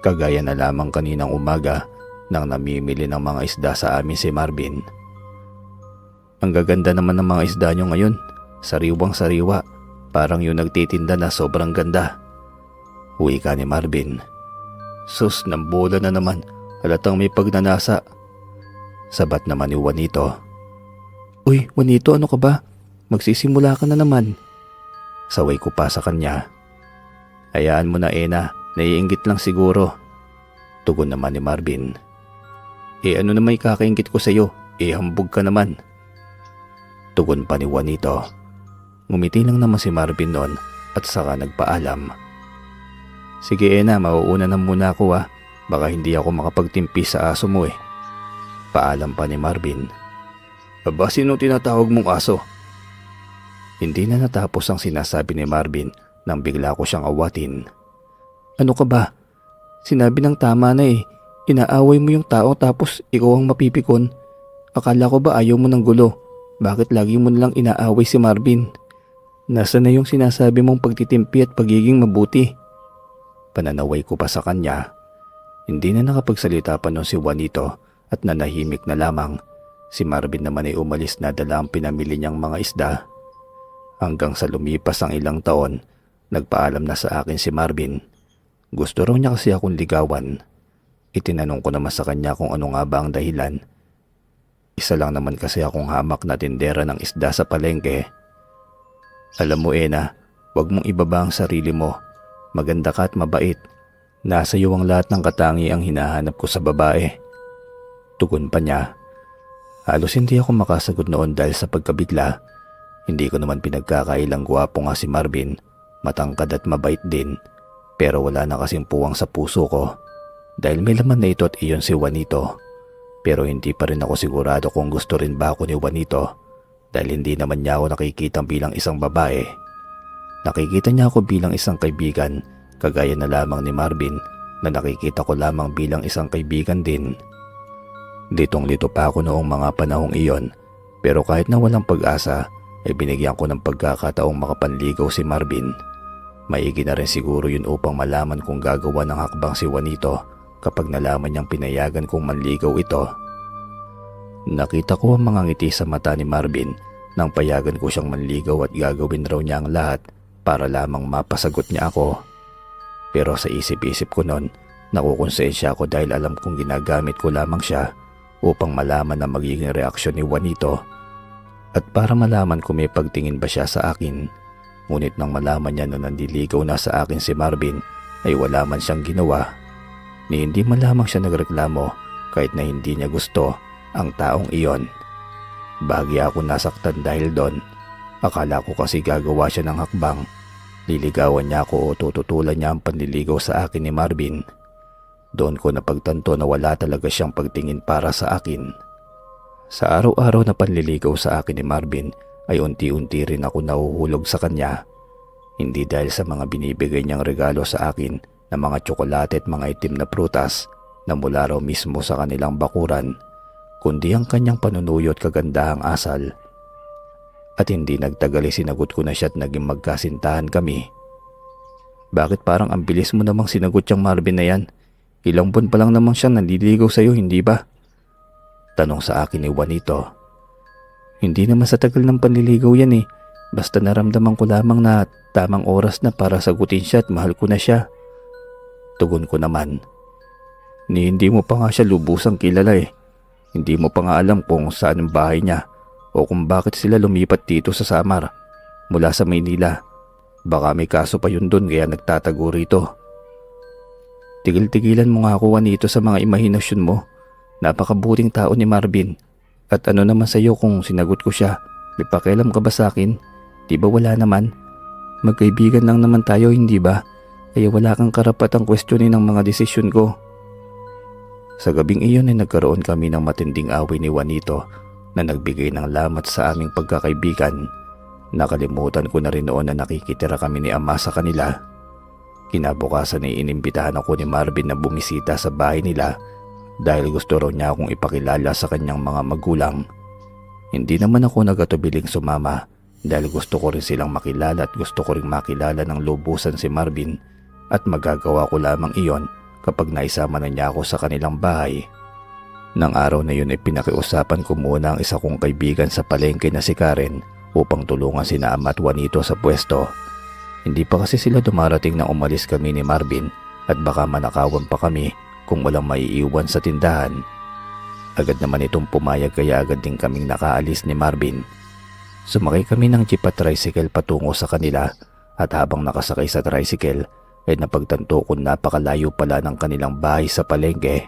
Kagaya na lamang kaninang umaga nang namimili ng mga isda sa amin si Marvin. Ang gaganda naman ng mga isda nyo ngayon, sariwang sariwa, parang yung nagtitinda na sobrang ganda. Uwi ka ni Marvin. Sus, nambola na naman, halatang may pagnanasa. Sabat naman ni Juanito. Uy, Juanito, ano ka ba? Magsisimula ka na naman. Saway ko pa sa kanya. Hayaan mo na Ena, naiinggit lang siguro. Tugon naman ni Marvin. Ano naman ikakainggit ko sa'yo? Hambog ka naman. Tugon pa ni Juanito. Ngumiti lang naman si Marvin noon at saka nagpaalam. Sige Ena, mauuna na muna ako Baka hindi ako makapagtimpi sa aso mo Paalam pa ni Marvin. Aba, sino tinatawag mong aso? Hindi na natapos ang sinasabi ni Marvin nang bigla ko siyang awatin. Ano ka ba? Sinabi ng tama na Inaaway mo yung tao tapos ikaw ang mapipikon. Akala ko ba ayaw mo ng gulo? Bakit lagi mo nalang inaaway si Marvin? Nasaan na yung sinasabi mong pagtitimpi at pagiging mabuti? Pananaway ko pa sa kanya. Hindi na nakapagsalita pa noon si Juanito at nanahimik na lamang. Si Marvin naman ay umalis na dala ang pinamili niyang mga isda. Hanggang sa lumipas ang ilang taon, nagpaalam na sa akin si Marvin. Gusto raw niya kasi akong ligawan. Itinanong ko naman sa kanya kung ano nga ba ang dahilan. Isa lang naman kasi akong hamak na tindera ng isda sa palengke. Alam mo Ena, wag mong ibaba ang sarili mo. Maganda ka at mabait. Nasa iyo ang lahat ng katangiang hinahanap ko sa babae. Tugon pa niya. Halos hindi ako makasagot noon dahil sa pagkabigla. Hindi ko naman pinagkakailang gwapo nga si Marvin. Matangkad at mabait din. Pero wala na kasing puwang sa puso ko. Dahil may laman na ito at iyon si Juanito. Pero hindi pa rin ako sigurado kung gusto rin ba ako ni Juanito. Dahil hindi naman niya ako nakikita bilang isang babae. Nakikita niya ako bilang isang kaibigan. Kagaya na lamang ni Marvin na nakikita ko lamang bilang isang kaibigan din. Litong-lito pa ako noong mga panahong iyon. Pero kahit na walang pag-asa, ay binigyan ko ng pagkakataong makapanligaw si Marvin. Maigi na rin siguro yun upang malaman kung gagawa ng hakbang si Juanito kapag nalaman niyang pinayagan kong manligaw ito. Nakita ko ang mga ngiti sa mata ni Marvin nang payagan ko siyang manligaw at gagawin raw niya ang lahat para lamang mapasagot niya ako. Pero sa isip-isip ko noon, nakukonsensya ako dahil alam kong ginagamit ko lamang siya upang malaman na magiging reaksyon ni Juanito at para malaman kung may pagtingin ba siya sa akin. Ngunit nang malaman niya na nandiligaw na sa akin si Marvin ay wala man siyang ginawa. Ni hindi man lamang siya nagreklamo kahit na hindi niya gusto ang taong iyon. Bahagi ako nasaktan dahil doon. Akala ko kasi gagawa siya ng hakbang. Liligawan niya ako o tututulan niya ang panliligaw sa akin ni Marvin. Doon ko napagtanto na wala talaga siyang pagtingin para sa akin. Sa araw-araw na panliligaw sa akin ni Marvin ay unti-unti rin ako nahuhulog sa kanya. Hindi dahil sa mga binibigay niyang regalo sa akin na mga tsokolate at mga itim na prutas na mula raw mismo sa kanilang bakuran, kundi ang kanyang panunuyo at kagandahang asal. At hindi nagtagal ay sinagot ko na siya at naging magkasintahan kami. Bakit parang ang bilis mo namang sinagot yung Marvin na yan? Ilang buwan pa lang namang siyang naliligaw sa'yo, hindi ba? Tanong sa akin ni Juanito. Hindi naman sa tagal ng panliligaw yan eh. Basta naramdaman ko lamang na tamang oras na para sagutin siya at mahal ko na siya. Tugon ko naman. Hindi mo pa nga siya lubusang kilala eh. Hindi mo pa nga alam kung saan ang bahay niya o kung bakit sila lumipat dito sa Samar mula sa Maynila. Baka may kaso pa yun doon kaya nagtatago rito. Tigil-tigilan mo nga ako Juanito sa mga imahinasyon mo. Napakabuting tao ni Marvin. At ano naman sa'yo kung sinagot ko siya? May pakialam ka ba sa akin? Di ba wala naman? Magkaibigan lang naman tayo, hindi ba? Kaya wala kang karapatang questionin ang mga desisyon ko. Sa gabing iyon ay nagkaroon kami ng matinding away ni Juanito na nagbigay ng lamat sa aming pagkakaibigan. Nakalimutan ko na rin noon na nakikitira kami ni Ama sa kanila. Kinabukasan ay inimbitahan ako ni Marvin na bumisita sa bahay nila dahil gusto raw niya akong ipakilala sa kanyang mga magulang. Hindi naman ako nagatubiling sumama dahil gusto ko rin silang makilala at gusto ko rin makilala ng lubusan si Marvin at magagawa ko lamang iyon kapag naisama na niya ako sa kanilang bahay. Nang araw na yun ay pinakiusapan ko muna ang isa kong kaibigan sa palengke na si Karen upang tulungan sina Ama at Juanito sa pwesto. Hindi pa kasi sila dumarating na umalis kami ni Marvin at baka manakawan pa kami kung walang maiiwan sa tindahan. Agad naman itong pumayag kaya agad din kaming nakaalis ni Marvin. Sumakay kami ng jeep at tricycle patungo sa kanila at habang nakasakay sa tricycle ay napagtanto kong napakalayo pala ng kanilang bahay sa palengke.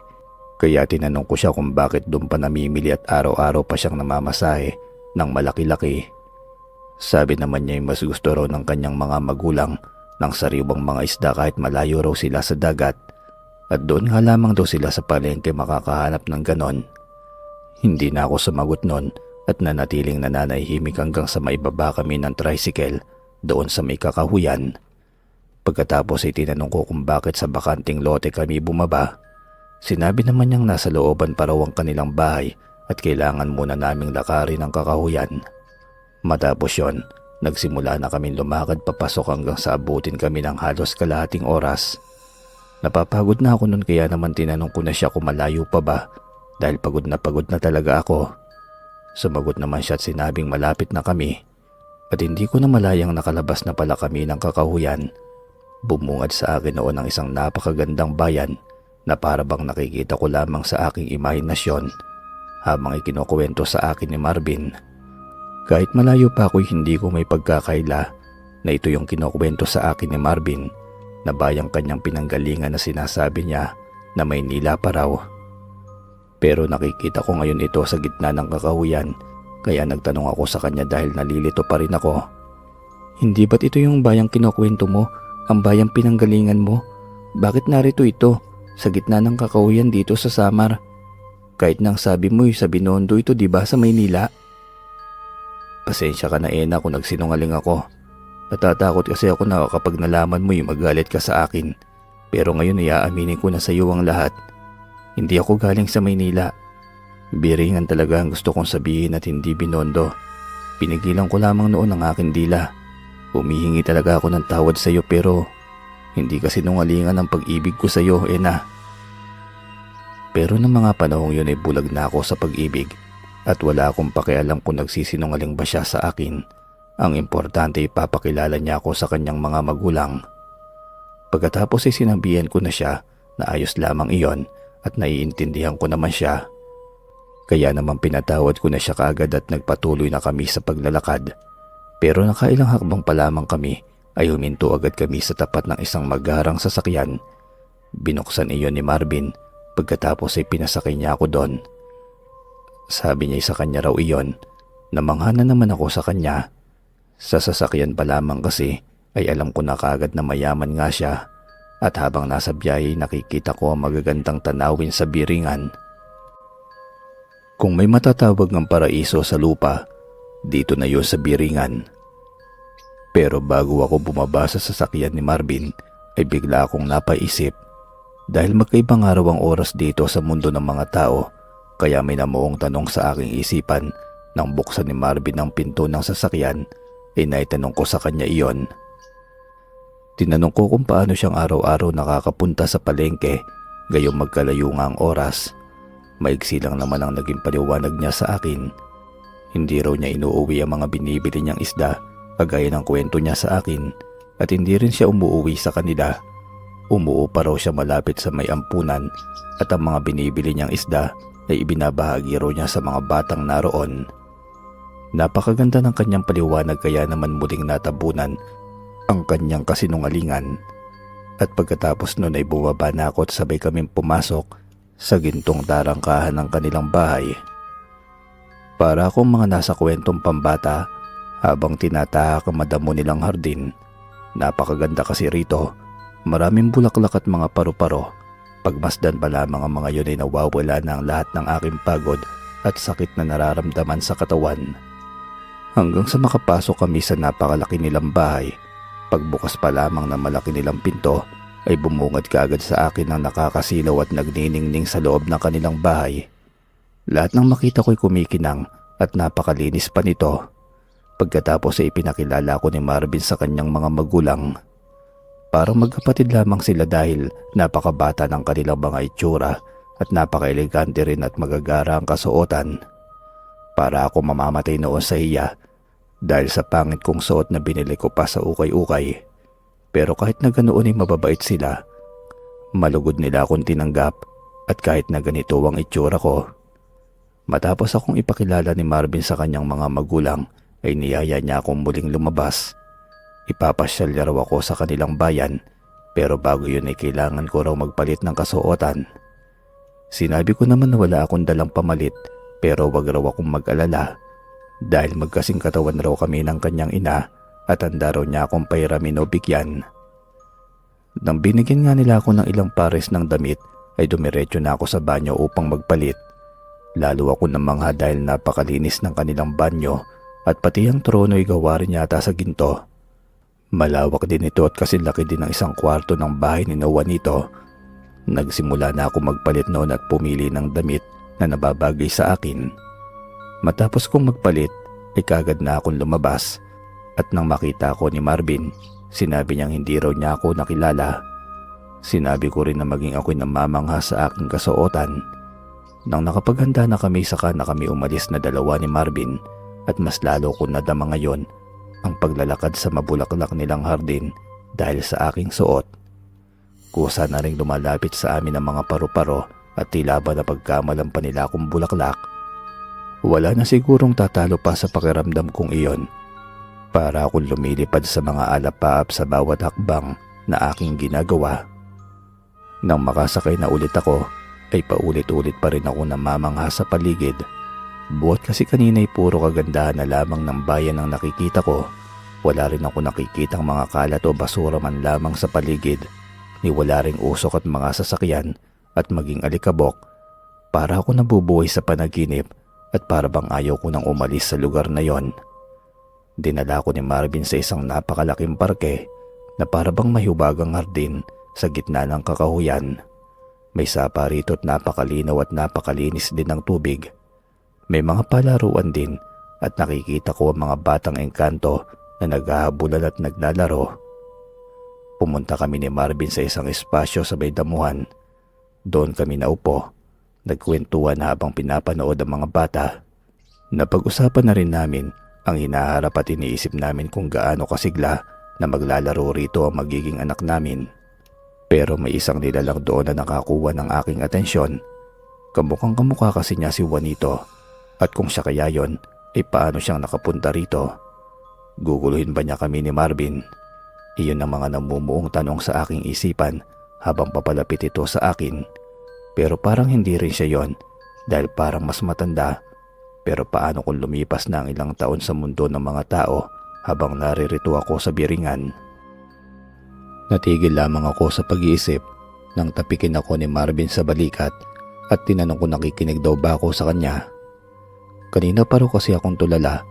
Kaya tinanong ko siya kung bakit doon pa namimili at araw-araw pa siyang namamasahe ng malaki-laki. Sabi naman niya ay mas gusto raw ng kanyang mga magulang ng sariwang mga isda kahit malayo raw sila sa dagat. At doon nga lamang daw sila sa palengke makakahanap ng ganon. Hindi na ako sumagot noon at nanatiling nananahimik hanggang sa maibaba kami ng tricycle doon sa may kakahuyan. Pagkatapos ay tinanong ko kung bakit sa bakanting lote kami bumaba. Sinabi naman niyang nasa looban pa raw ang kanilang bahay at kailangan muna naming lakarin ang kakahuyan. Matapos yon, nagsimula na kaming lumakad papasok hanggang sa abutin kami ng halos kalahating oras. Napapagod na ako noon kaya naman tinanong ko na siya kung malayo pa ba dahil pagod na talaga ako. Sumagot naman siya at sinabing malapit na kami. at hindi ko na malayang nakalabas na pala kami ng kakahuyan. Bumungad sa akin noon ang isang napakagandang bayan na para bang nakikita ko lamang sa aking imahinasyon habang ikinukwento sa akin ni Marvin. Kahit malayo pa ako'y hindi ko may pagkakaila na ito yung kinukwento sa akin ni Marvin na bayang kanyang pinanggalingan na sinasabi niya na Maynila pa raw. Pero nakikita ko ngayon ito sa gitna ng kakahuyan, kaya nagtanong ako sa kanya dahil nalilito pa rin ako. Hindi ba't ito yung bayang kinukwento mo, ang bayang pinanggalingan mo? Bakit narito ito, sa gitna ng kakahuyan dito sa Samar? Kahit nang sabi mo sa Binondo ito, di ba, sa Maynila? Pasensya ka na, Ena, kung nagsinungaling ako. Natatakot kasi ako na kapag nalaman mo magalit ka sa akin. Pero ngayon iaaminin ko na sa iyo ang lahat. Hindi ako galing sa Maynila. Biringan talaga ang gusto kong sabihin at hindi Binondo. Pinigilan ko lamang noon ang aking dila. Humihingi talaga ako ng tawad sa iyo pero hindi kasi nungalingan ang pag-ibig ko sa iyo, Ena. Pero ng mga panahong yun ay bulag na ako sa pag-ibig at wala akong pakialam kung nagsisinungaling ba siya sa akin. Ang importante ay papakilala niya ako sa kanyang mga magulang. Pagkatapos ay sinabihan ko na siya na ayos lamang iyon at naiintindihan ko naman siya. Kaya naman pinatawad ko na siya kaagad at nagpatuloy na kami sa paglalakad. Pero nakailang hakbang pa lamang kami ay huminto agad kami sa tapat ng isang magharang sasakyan. Binuksan iyon ni Marvin pagkatapos ay pinasakay niya ako doon. Sabi niya sa kanya raw iyon. Namangha na naman ako sa kanya. Sa sasakyan pa lamang kasi ay alam ko na kaagad na mayaman nga siya. At habang nasa biyahe nakikita ko ang magagandang tanawin sa Biringan. Kung may matatawag ng paraiso sa lupa, dito na yun sa Biringan. Pero bago ako bumaba sa sasakyan ni Marvin, ay bigla akong napaisip. Dahil magkaibang araw ang oras dito sa mundo ng mga tao, kaya may namuong tanong sa aking isipan nang buksan ni Marvin ang pinto ng sasakyan, ay naitanong ko sa kanya iyon. Tinanong ko kung paano siyang araw-araw nakakapunta sa palengke, gayong magkalayo nga ang oras. Maigsi lang naman ang naging paliwanag niya sa akin. Hindi raw niya inuuwi ang mga binibili niyang isda, kagaya ng kwento niya sa akin, at hindi rin siya umuuwi sa kanila. Umuupa raw siya malapit sa may ampunan at ang mga binibili niyang isda ay ibinabahagi raw niya sa mga batang naroon. Napakaganda ng kanyang paliwanag kaya naman muling natabunan ang kanyang kasinungalingan. At pagkatapos nun ay bumaba na ako at sabay kaming pumasok sa gintong tarangkahan ng kanilang bahay. Para akong mga nasa kwentong pambata habang tinatahak ang madamo nilang hardin. Napakaganda kasi rito. Maraming bulaklak at mga paru-paro. Pagmasdan pa lamang ang mga yun ay nawawala na ang lahat ng aking pagod at sakit na nararamdaman sa katawan. Hanggang sa makapasok kami sa napakalaki nilang bahay. Pagbukas pa lamang ng malaki nilang pinto ay bumungad kaagad sa akin ang nakakasilaw at nagniningning sa loob ng kanilang bahay. Lahat ng makita ko'y kumikinang at napakalinis pa nito. Pagkatapos ay ipinakilala ko ni Marvin sa kanyang mga magulang. Parang magkapatid lamang sila dahil napakabata ng kanilang mga itsura at napaka-elegante rin at magagara ang kasuotan. Para ako mamamatay noon sa iya dahil sa pangit kong suot na binili ko pa sa ukay-ukay. Pero kahit na ganoon ay mababait sila, malugod nila akong tinanggap at kahit na ganito ang itsura ko. Matapos akong ipakilala ni Marvin sa kanyang mga magulang ay niyaya niya akong muling lumabas. Ipapasyal niya raw ako sa kanilang bayan pero bago yun ay kailangan ko raw magpalit ng kasuotan. Sinabi ko naman na wala akong dalang pamalit pero wag raw akong mag-alala dahil magkasing katawan raw kami ng kanyang ina at handa raw niya akong pairamin o bigyan. Nang binigyan nga nila ako ng ilang pares ng damit ay dumiretso na ako sa banyo upang magpalit. Lalo ako namangha dahil napakalinis ng kanilang banyo at pati ang trono ay gawa rin yata sa ginto. Malawak din ito at kasi laki din ng isang kwarto ng bahay ni Juanito. Nagsimula na ako magpalit noon at pumili ng damit na nababagay sa akin. Matapos kong magpalit ay kagad na akong lumabas at nang makita ko ni Marvin, sinabi niyang hindi raw niya ako nakilala. Sinabi ko rin na maging ako'y namamangha sa aking kasuotan. Nang nakapaghanda na kami saka na kami umalis na dalawa ni Marvin at mas lalo ko nadama ngayon ang paglalakad sa mabulaklak nilang hardin dahil sa aking suot. Kusa na ring lumalapit sa amin ang mga paru-paro at tila ba napagkamalan pa nila akong bulaklak. Wala na sigurong tatalo pa sa pakiramdam kong iyon. Para akong lumilipad sa mga alapaap sa bawat hakbang na aking ginagawa. Nang makasakay na ulit ako, ay paulit-ulit pa rin ako namamangha sa paligid. Buhat kasi kanina'y puro kagandahan na lamang ng bayan ang nakikita ko. Wala rin ako nakikitang mga kalat o basura man lamang sa paligid. Ni wala ring usok at mga sasakyan at maging alikabok. Para ako nabubuhay sa panaginip at para bang ayaw ko nang umalis sa lugar na yon. Dinala ko ni Marvin sa isang napakalaking parke na para bang mahiwagang hardin sa gitna ng kakahuyan. May sapa rito at napakalinaw at napakalinis din ng tubig. May mga palaruan din at nakikita ko ang mga batang engkanto na naghahabulan at naglalaro. Pumunta kami ni Marvin sa isang espasyo sa may damuhan. Doon kami naupo, nagkwentuhan habang pinapanood ang mga bata. Napag-usapan na rin namin ang hinaharap at iniisip namin kung gaano kasigla na maglalaro rito ang magiging anak namin. Pero may isang nilalang doon na nakakuha ng aking atensyon. Kamukhang kamukha kasi niya si Juanito at kung siya kaya yon, ay paano siyang nakapunta rito? Guguluhin ba niya kami ni Marvin? Iyon ang mga namumuong tanong sa aking isipan habang papalapit ito sa akin. Pero parang hindi rin siya yon dahil parang mas matanda. Pero paano kung lumipas na ang ilang taon sa mundo ng mga tao habang naririto ako sa biringan? Natigil lamang ako sa pag-iisip nang tapikin ako ni Marvin sa balikat at tinanong kung nakikinig daw ba ako sa kanya. Kanina pa raw kasi akong tulala.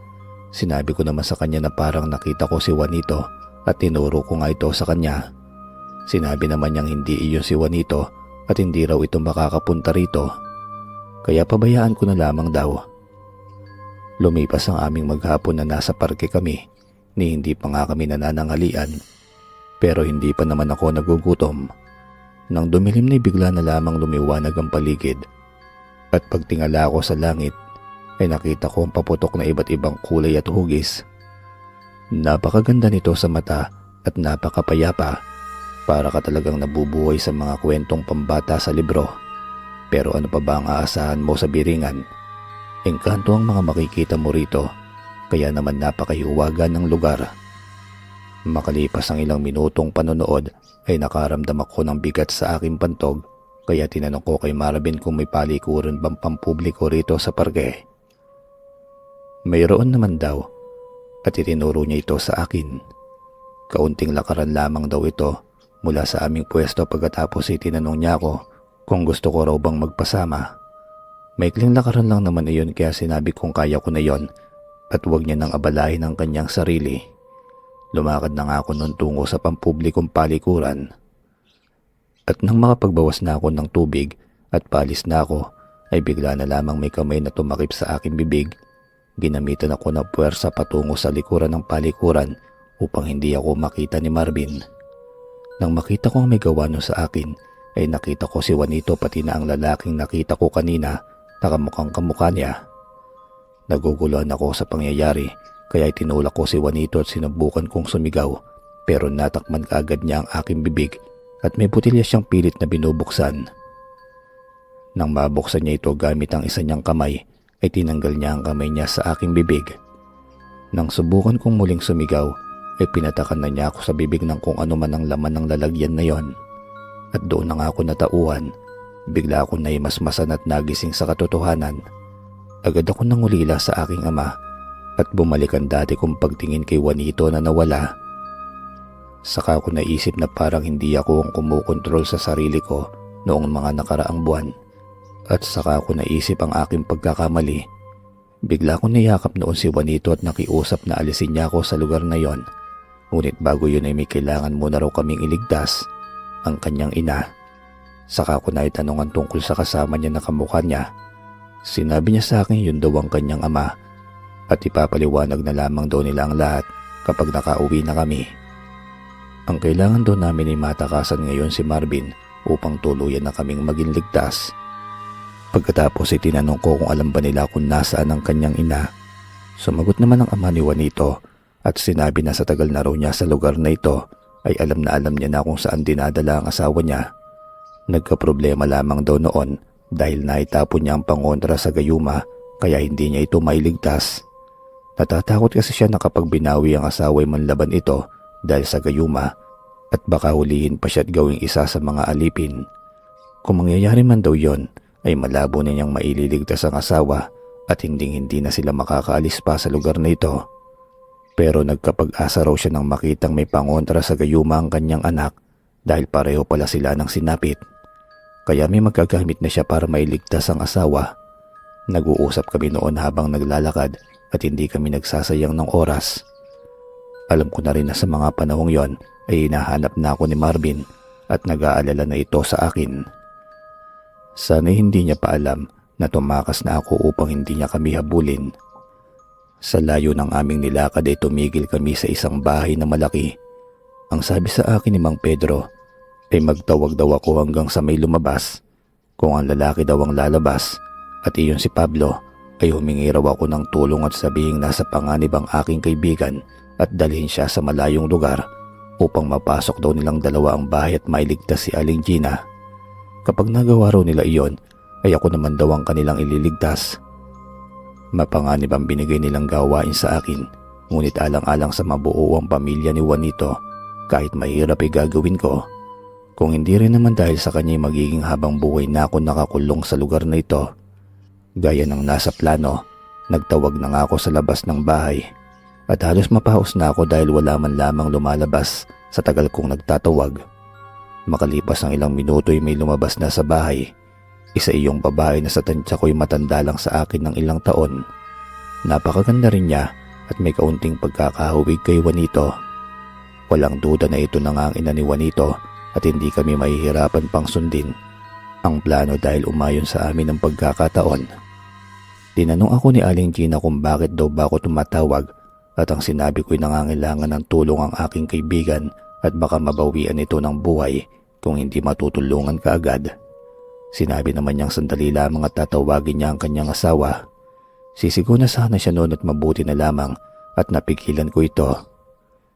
Sinabi ko naman sa kanya na parang nakita ko si Juanito at tinuro ko nga ito sa kanya. Sinabi naman niyang hindi iyon si Juanito at hindi raw ito makakapunta rito. Kaya pabayaan ko na lamang daw. Lumipas ang aming maghapon na nasa parke kami ni hindi pa nga kami nanananghalian. Pero hindi pa naman ako nagugutom. Nang dumilim na bigla na lamang lumiwanag ang paligid. At pagtingala ako sa langit ay nakita ko ang paputok na iba't ibang kulay at hugis. Napakaganda nito sa mata at napakapayapa. Para ka talagang nabubuhay sa mga kwentong pambata sa libro. Pero ano pa ba ang aasahan mo sa biringan? Engkanto ang mga makikita mo rito, kaya naman napakahiwaga ng lugar. Makalipas ang ilang minutong panonood ay nakaramdam ako ng bigat sa aking pantog, kaya tinanong ko kay Marvin kung may palikuran bang pampubliko rito sa parke. Mayroon naman daw at itinuro niya ito sa akin. Kaunting lakaran lamang daw ito mula sa aming pwesto pagkatapos itinanong niya ako kung gusto ko raw bang magpasama. Maikling lakaran lang naman iyon kaya sinabi kong kaya ko na yon at huwag niya nang abalahin ang kanyang sarili. Lumakad na nga ako noon tungo sa pampublikong palikuran. At nang makapagbawas na ako ng tubig at palis na ako, ay bigla na lamang may kamay na tumakip sa aking bibig. Ginamitan ako ng puwersa patungo sa likuran ng palikuran upang hindi ako makita ni Marvin. Nang makita ko ang may gawa nun sa akin, ay nakita ko si Juanito pati na ang lalaking nakita ko kanina na kamukhang kamukha niya. Naguguluhan ako sa pangyayari. Kaya itinulak ko si Juanito at sinubukan kong sumigaw pero natakman kaagad niya ang aking bibig at may butilya siyang pilit na binubuksan. Nang mabuksan niya ito gamit ang isa niyang kamay ay tinanggal niya ang kamay niya sa aking bibig. Nang subukan kong muling sumigaw ay pinatakan na niya ako sa bibig ng kung ano man ang laman ng lalagyan na yon. At doon na nga ako natauhan. Bigla ako naimasmasan at nagising sa katotohanan. Agad ako nangulila sa aking ama at bumalik ang dati kong pagtingin kay Juanito na nawala. Saka ko naisip na parang hindi ako ang kumukontrol sa sarili ko noong mga nakaraang buwan. At saka ko naisip ang aking pagkakamali. Bigla ko niyakap noon si Juanito at nakiusap na alisin niya ako sa lugar na yon. Ngunit bago yun ay may kailangan muna raw kaming iligtas, ang kanyang ina. Saka ko naitanungan tungkol sa kasama niya na kamukha niya. Sinabi niya sa akin yun daw ang kanyang ama. At ipapaliwanag na lamang daw nila ang lahat kapag nakauwi na kami. Ang kailangan daw namin ay matakasan ngayon si Marvin upang tuluyan na kaming maging ligtas. Pagkatapos ay tinanong ko kung alam ba nila kung nasaan ang kanyang ina. Sumagot naman ang ama ni Juanito at sinabi na sa tagal na raw niya sa lugar na ito ay alam na alam niya na kung saan dinadala ang asawa niya. Nagkaproblema lamang daw noon dahil naitapon niya ang pangontra sa gayuma kaya hindi niya ito mailigtas. Natatakot kasi siya na kapag binawi ang asawa ay manlaban ito dahil sa gayuma at baka hulihin pa siya at gawing isa sa mga alipin. Kung mangyayari man daw yon ay malabo na niyang maililigtas ang asawa at hindi na sila makakaalis pa sa lugar na ito. Pero nagkapag-asa raw siya nang makitang may pangontra sa gayuma ang kanyang anak dahil pareho pala sila ng sinapit. Kaya may magagamit na siya para mailigtas ang asawa. Nag-uusap kami noon habang naglalakad at hindi kami nagsasayang ng oras. Alam ko na rin na sa mga panahong yon ay hinahanap na ako ni Marvin at nag-aalala na ito sa akin. Sana hindi niya pa alam na tumakas na ako upang hindi niya kami habulin. Sa layo ng aming nilakad ay tumigil kami sa isang bahay na malaki. Ang sabi sa akin ni Mang Pedro ay magtawag daw ako hanggang sa may lumabas. Kung ang lalaki daw ang lalabas at iyon si Pablo ay humingi raw ako ng tulong at sabihing nasa panganib ang aking kaibigan at dalhin siya sa malayong lugar upang mapasok daw nilang dalawa ang bahay at mailigtas si Aling Gina. Kapag nagawa raw nila iyon ay ako naman daw ang kanilang ililigtas. Mapanganib ang binigay nilang gawain sa akin, ngunit alang-alang sa mabuo ang pamilya ni Juanito, kahit mahirap ay gagawin ko. Kung hindi rin naman dahil sa kanya'y magiging habang buhay na ako nakakulong sa lugar na ito. Gaya ng nasa plano, nagtawag na nga ako sa labas ng bahay at halos mapahaos na ako dahil wala man lamang lumalabas sa tagal kong nagtatawag. Makalipas ang ilang minuto ay may lumabas na sa bahay. Isa iyong babae na sa tansya ko'y matanda lang sa akin ng ilang taon. Napakaganda rin niya at may kaunting pagkakahawig kay Juanito. Walang duda na ito na nga ang ina ni Juanito at hindi kami mahihirapan pang sundin ang plano dahil umayon sa amin ang pagkakataon. Tinanong ako ni Aling Gina kung bakit daw ba ako tumatawag at ang sinabi ko'y nangangailangan ng tulong ang aking kaibigan at baka mabawian ito ng buhay kung hindi matutulungan kaagad. Sinabi naman niyang sandali lamang at tatawagin niya ang kanyang asawa. Sisigaw na sana siya noon at mabuti na lamang at napigilan ko ito.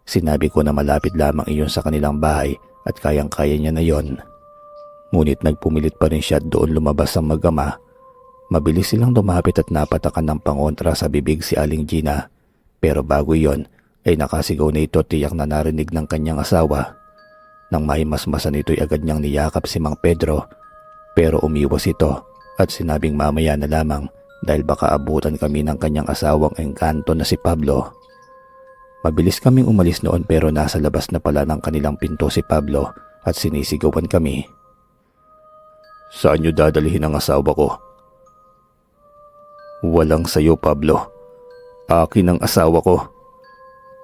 Sinabi ko na malapit lamang iyon sa kanilang bahay at kayang-kaya niya na yon. Ngunit nagpumilit pa rin siya at doon lumabas ang mag-ama. Mabilis silang lumapit at napatakan ng pangontra sa bibig si Aling Gina. Pero bago iyon ay nakasigaw na ito tiyak na narinig ng kanyang asawa. Nang mahimasmasan ito'y agad niyang niyakap si Mang Pedro. Pero umiwas ito at sinabing mamaya na lamang dahil baka abutan kami ng kanyang asawang engkanto na si Pablo. Mabilis kaming umalis noon pero nasa labas na pala ng kanilang pinto si Pablo at sinisigawan kami. Saan niyo dadalhin ang asawa ko? Walang sayo, Pablo. Akin ang asawa ko.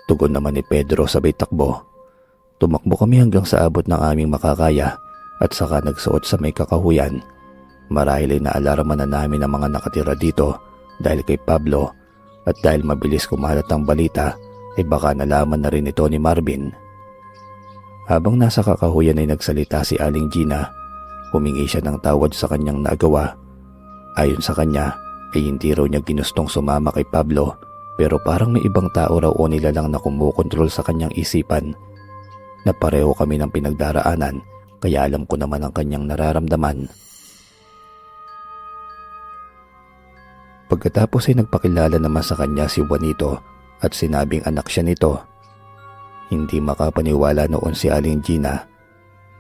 Tugon naman ni Pedro sabay takbo. Tumakbo kami hanggang sa abot ng aming makakaya at saka nagsuot sa may kakahuyan. Marahil ay naalarma na namin ang mga nakatira dito dahil kay Pablo at dahil mabilis kumalat ang balita ay baka nalaman na rin ito ni Marvin. Habang nasa kakahuyan ay nagsalita si Aling Gina, humingi siya ng tawad sa kanyang nagawa. Ayon sa kanya ay hindi raw niya ginustong sumama kay Pablo pero parang may ibang tao raw o nilalang na kumukontrol sa kanyang isipan na pareho kami ng pinagdaraanan. Kaya alam ko naman ang kanyang nararamdaman. Pagkatapos ay nagpakilala naman sa kanya si Juanito at sinabing anak siya nito. Hindi makapaniwala noon si Aling Gina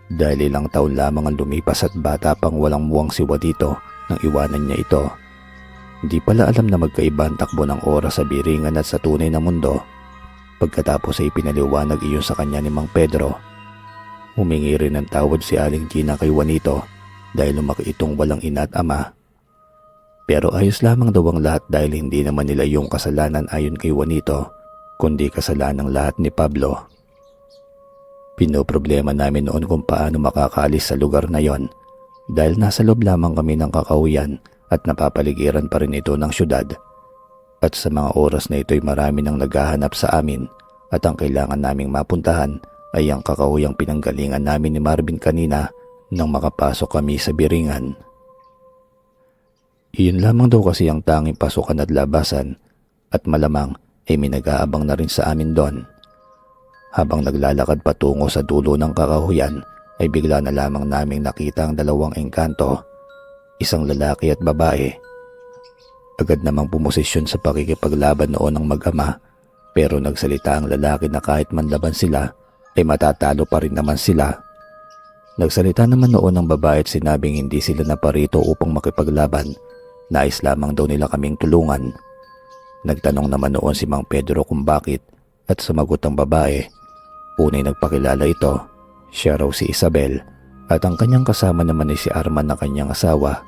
dahil ilang taon lamang ang lumipas at bata pang walang muwang si Juanito nang iwanan niya ito. Hindi pala alam na magkaiba ang takbo ng oras sa biringan at sa tunay na mundo. Pagkatapos ay pinaliwanag iyon sa kanya ni Mang Pedro. Humingi rin ng tawad si Aling Gina kay Juanito dahil lumaki itong walang ina at ama. Pero ayos lamang daw ang lahat dahil hindi naman nila yung kasalanan ayon kay Juanito, kundi kasalanan ng lahat ni Pablo. Pinoproblema namin noon kung paano makakaalis sa lugar na yon dahil nasa loob lamang kami ng kakahuyan at napapaligiran pa rin ito ng syudad. At sa mga oras na ito'y marami nang naghahanap sa amin at ang kailangan naming mapuntahan ay ang kakahuyang pinanggalingan namin ni Marvin kanina nang makapasok kami sa biringan. Iyon lamang daw kasi ang tanging pasukan at labasan at malamang ay may nag-aabang na rin sa amin doon. Habang naglalakad patungo sa dulo ng kakahuyan ay bigla na lamang naming nakita ang dalawang engkanto, isang lalaki at babae. Agad namang pumosisyon sa pakikipaglaban noon ng mag-ama, pero nagsalita ang lalaki na kahit manlaban sila ay matatalo pa rin naman sila. Nagsalita naman noon ang babae at sinabing hindi sila naparito upang makipaglaban, nais lamang daw nila kaming tulungan. Nagtanong naman noon si Mang Pedro kung bakit at sumagot ang babae. Unay nagpakilala ito, siya raw si Isabel at ang kanyang kasama naman ay si Arman na kanyang asawa.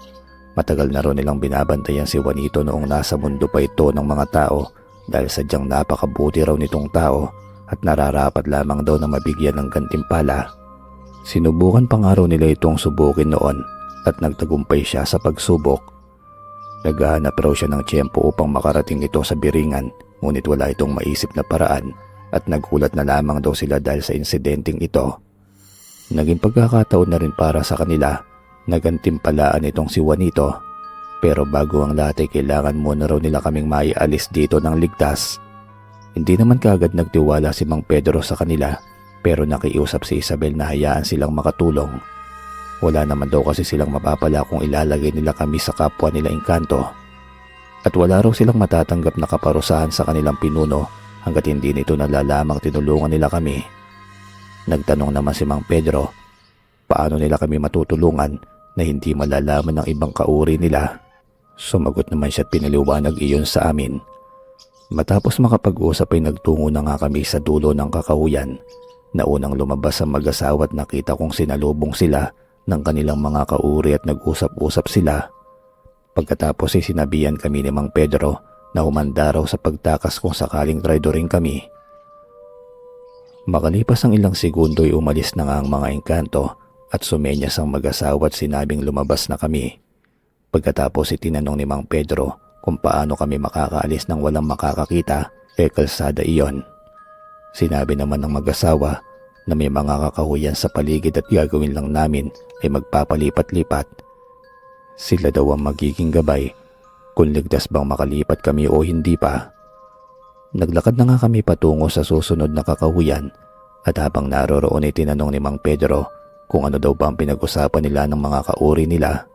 Matagal na raw nilang binabantayan si Juanito noong nasa mundo pa ito ng mga tao dahil sadyang napakabuti raw nitong tao at nararapat lamang daw na mabigyan ng gantimpala. Sinubukan pa nga raw nila itong subukin noon at nagtagumpay siya sa pagsubok. Naghahanap raw siya ng tiyempo upang makarating ito sa Biringan, ngunit wala itong maisip na paraan at nagulat na lamang daw sila dahil sa insidenteng ito. Naging pagkakataon na rin para sa kanila na gantimpalaan itong si Juanito, pero bago ang lahat ay kailangan muna raw nila kaming maialis dito ng ligtas. Hindi naman kaagad nagtiwala si Mang Pedro sa kanila, pero nakiusap si Isabel na hayaan silang makatulong. Wala naman daw kasi silang mapapala kung ilalagay nila kami sa kapwa nila engkanto. At wala raw silang matatanggap na kaparusahan sa kanilang pinuno hanggat hindi nito nalalamang tinulungan nila kami. Nagtanong naman si Mang Pedro, paano nila kami matutulungan na hindi malalaman ng ibang kauri nila? Sumagot naman siya at pinaliwanag iyon sa amin. Matapos makapag-usap ay nagtungo na nga kami sa dulo ng kakahuyan. Naunang lumabas ang mag-asawa at nakita kong sinalubong sila ng kanilang mga kauri at nag-usap-usap sila. Pagkatapos ay sinabihan kami ni Mang Pedro na humanda raw sa pagtakas kung sakaling traidorin kami. Makalipas ang ilang segundo ay umalis na nga ang mga engkanto at sumenyas ang mag-asawa at sinabing lumabas na kami. Pagkatapos ay tinanong ni Mang Pedro kung paano kami makakaalis nang walang makakakita, kalsada iyon. Sinabi naman ng mag-asawa na may mga kakahuyan sa paligid at gagawin lang namin ay magpapalipat-lipat. Sila daw ang magiging gabay kung ligtas bang makalipat kami o hindi pa. Naglakad na nga kami patungo sa susunod na kakahuyan at habang naroroon ay tinanong ni Mang Pedro kung ano daw ba ang pinag-usapan nila ng mga kauri nila.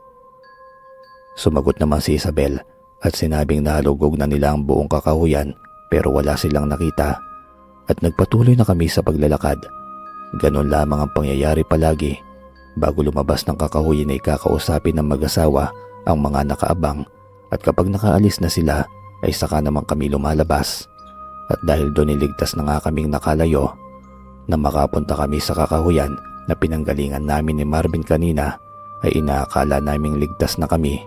Sumagot naman si Isabel at sinabing nahalugog na nila ang buong kakahuyan pero wala silang nakita. At nagpatuloy na kami sa paglalakad. Ganon lamang ang pangyayari palagi. Bago lumabas ng kakahuyan ay kakausapin ng mag-asawa ang mga nakaabang at kapag nakaalis na sila ay saka naman kami lumalabas. At dahil doon niligtas na nga kaming nakalayo, na makapunta kami sa kakahuyan na pinanggalingan namin ni Marvin kanina ay inaakala naming ligtas na kami.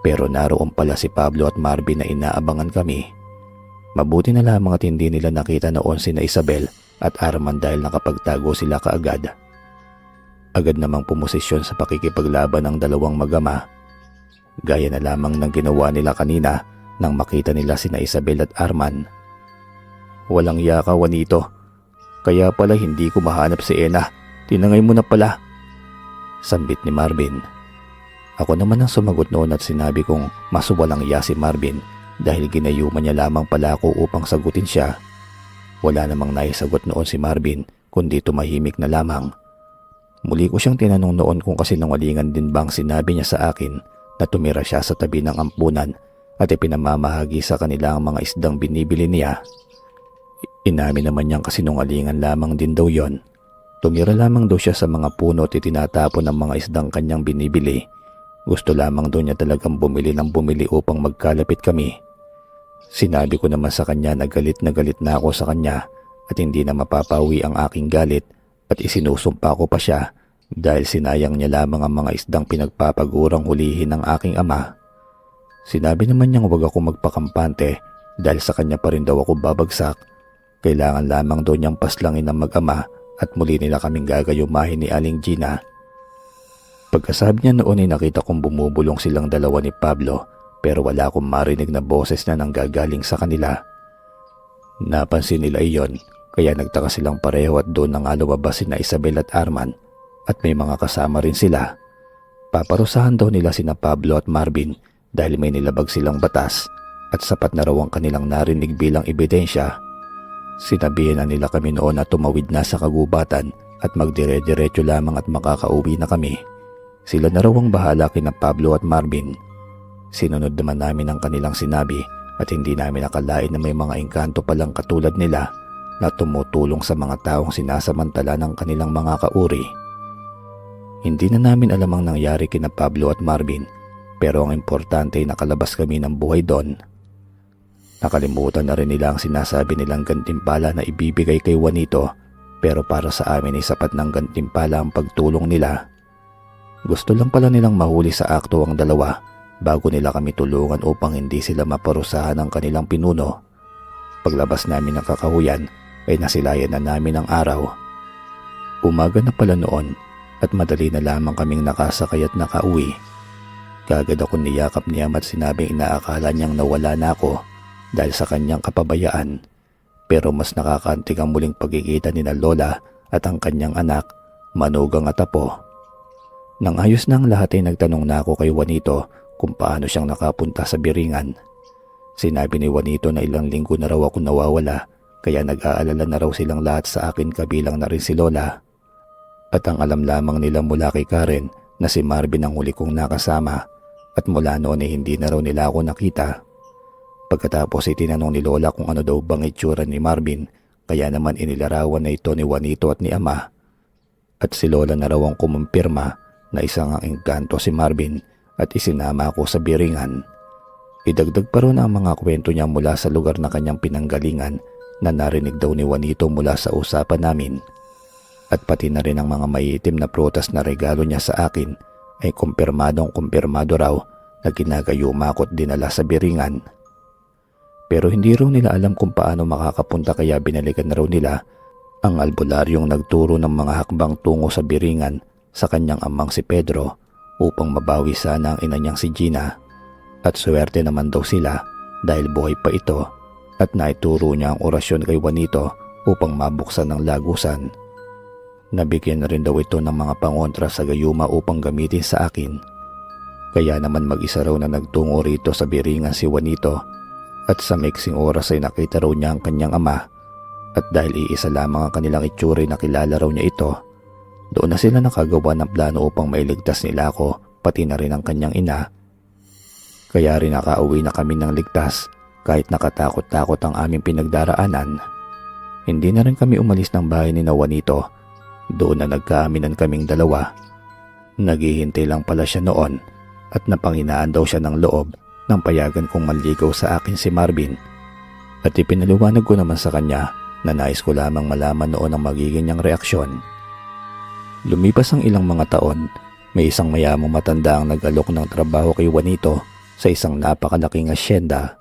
Pero naroon pala si Pablo at Marvin na inaabangan kami. Mabuti na lamang at hindi nila nakita noon sina Isabel at Arman dahil nakapagtago sila kaagad. Agad namang pumosisyon sa pakikipaglaban ng dalawang mag-ama. Gaya na lamang ng ginawa nila kanina nang makita nila sina Isabel at Arman. Walang yaka, Juanito. Kaya pala hindi ko mahanap si Ena. Tinangay mo na pala. Sambit ni Marvin. Ako naman ang sumagot noon at sinabi kong mas walang iya si Marvin dahil ginayuman niya lamang pala ako upang sagutin siya. Wala namang naisagot noon si Marvin kundi tumahimik na lamang. Muli ko siyang tinanong noon kung kasinungalingan din bang sinabi niya sa akin na tumira siya sa tabi ng ampunan at ipinamamahagi sa kanila ang mga isdang binibili niya. Inamin naman niyang kasinungalingan lamang din daw yon. Tumira lamang daw siya sa mga puno at itinatapon ng mga isdang kanyang binibili. Gusto lamang daw niya talagang bumili ng bumili upang magkalapit kami. Sinabi ko naman sa kanya na galit na ako sa kanya at hindi na mapapawi ang aking galit at isinusumpa ko pa siya dahil sinayang niya lamang ang mga isdang pinagpapagurang hulihin ng aking ama. Sinabi naman niyang huwag ako magpakampante dahil sa kanya pa rin daw ako babagsak. Kailangan lamang daw niyang paslangin ng mag-ama at muli nila kaming gagayumahin ni Aling Gina. Pagkasabi niya noon ay nakita kong bumubulong silang dalawa ni Pablo pero wala akong marinig na boses na nanggagaling sa kanila. Napansin nila iyon kaya nagtaka silang pareho at doon na nga lumabas sina Isabel at Arman at may mga kasama rin sila. Paparusahan daw nila sina Pablo at Marvin dahil may nilabag silang batas at sapat na raw ang kanilang narinig bilang ebidensya. Sinabihan na nila kami noon na tumawid na sa kagubatan at magdire-diretso lamang at makakauwi na kami. Sila na raw ang bahala kina Pablo at Marvin. Sinunod naman namin ang kanilang sinabi at hindi namin nakalain na may mga engkanto palang katulad nila na tumutulong sa mga taong sinasamantala ng kanilang mga kauri. Hindi na namin alam ang nangyari kina Pablo at Marvin, pero ang importante ay nakalabas kami ng buhay doon. Nakalimutan na rin nila ang sinasabi nilang gantimpala na ibibigay kay Juanito, pero para sa amin ay sapat ng gantimpala ang pagtulong nila. Gusto lang pala nilang mahuli sa akto ang dalawa bago nila kami tulungan upang hindi sila maparusahan ng kanilang pinuno. Paglabas namin ng kakahuyan ay nasilayan na namin ang araw. Umaga na pala noon at madali na lamang kaming nakasakay at nakauwi. Kagad ako niyakap ni Ama at sinabing inaakala niyang nawala na ako dahil sa kanyang kapabayaan, pero mas nakakantig ang muling pagkikita ni na Lola at ang kanyang anak, Manugang at Apo. Nang ayos na ang lahat ay nagtanong na ako kay Juanito kung paano siyang nakapunta sa Biringan. Sinabi ni Juanito na ilang linggo na raw ako nawawala, kaya nag-aalala na raw silang lahat sa akin kabilang na rin si Lola. At ang alam lamang nila mula kay Karen na si Marvin ang huli kong nakasama at mula noon ay hindi na raw nila ako nakita. Pagkatapos ay tinanong ni Lola kung ano daw bang itsura ni Marvin, kaya naman inilarawan na ito ni Juanito at ni Ama. At si Lola na raw ang kumumpirma na isang ang engkanto si Marvin at isinama ako sa Biringan. Idagdag pa ron ang mga kwento niya mula sa lugar na kanyang pinanggalingan na narinig daw ni Juanito mula sa usapan namin. At pati na rin ang mga maiitim na prutas na regalo niya sa akin ay kumpirmadong kumpirmado raw na ginagayuma ko at dinala sa Biringan. Pero hindi raw nila alam kung paano makakapunta kaya binalikan na raw nila ang albularyong nagturo ng mga hakbang tungo sa Biringan sa kanyang amang si Pedro upang mabawi sana ang ina niyang si Gina. At swerte naman daw sila dahil buhay pa ito at naituro niya ang orasyon kay Juanito upang mabuksan ang lagusan. Nabigyan na rin daw ito ng mga pangontra sa gayuma upang gamitin sa akin. Kaya naman mag-isa raw na nagtungo rito sa Biringan si Juanito at sa maiksing oras ay nakita raw niya ang kanyang ama at dahil iisa lamang ang kanilang itsura na kilala raw niya ito, doon na sila nakagawa ng plano upang mailigtas nila ako pati na rin ang kanyang ina. Kaya rin nakauwi na kami ng ligtas kahit nakatakot-takot ang aming pinagdaraanan. Hindi na rin kami umalis ng bahay ni Juanito. Doon na nagkaaminan kaming dalawa. Naghihintay lang pala siya noon at napanghinaan daw siya ng loob nang payagan kong manligaw sa akin si Marvin. At ipinaliwanag ko naman sa kanya na nais ko lamang malaman noon ang magiging niyang reaksyon. Lumipas ang ilang mga taon, may isang mayamang matanda ang nag-alok ng trabaho kay Juanito sa isang napakalaking asyenda.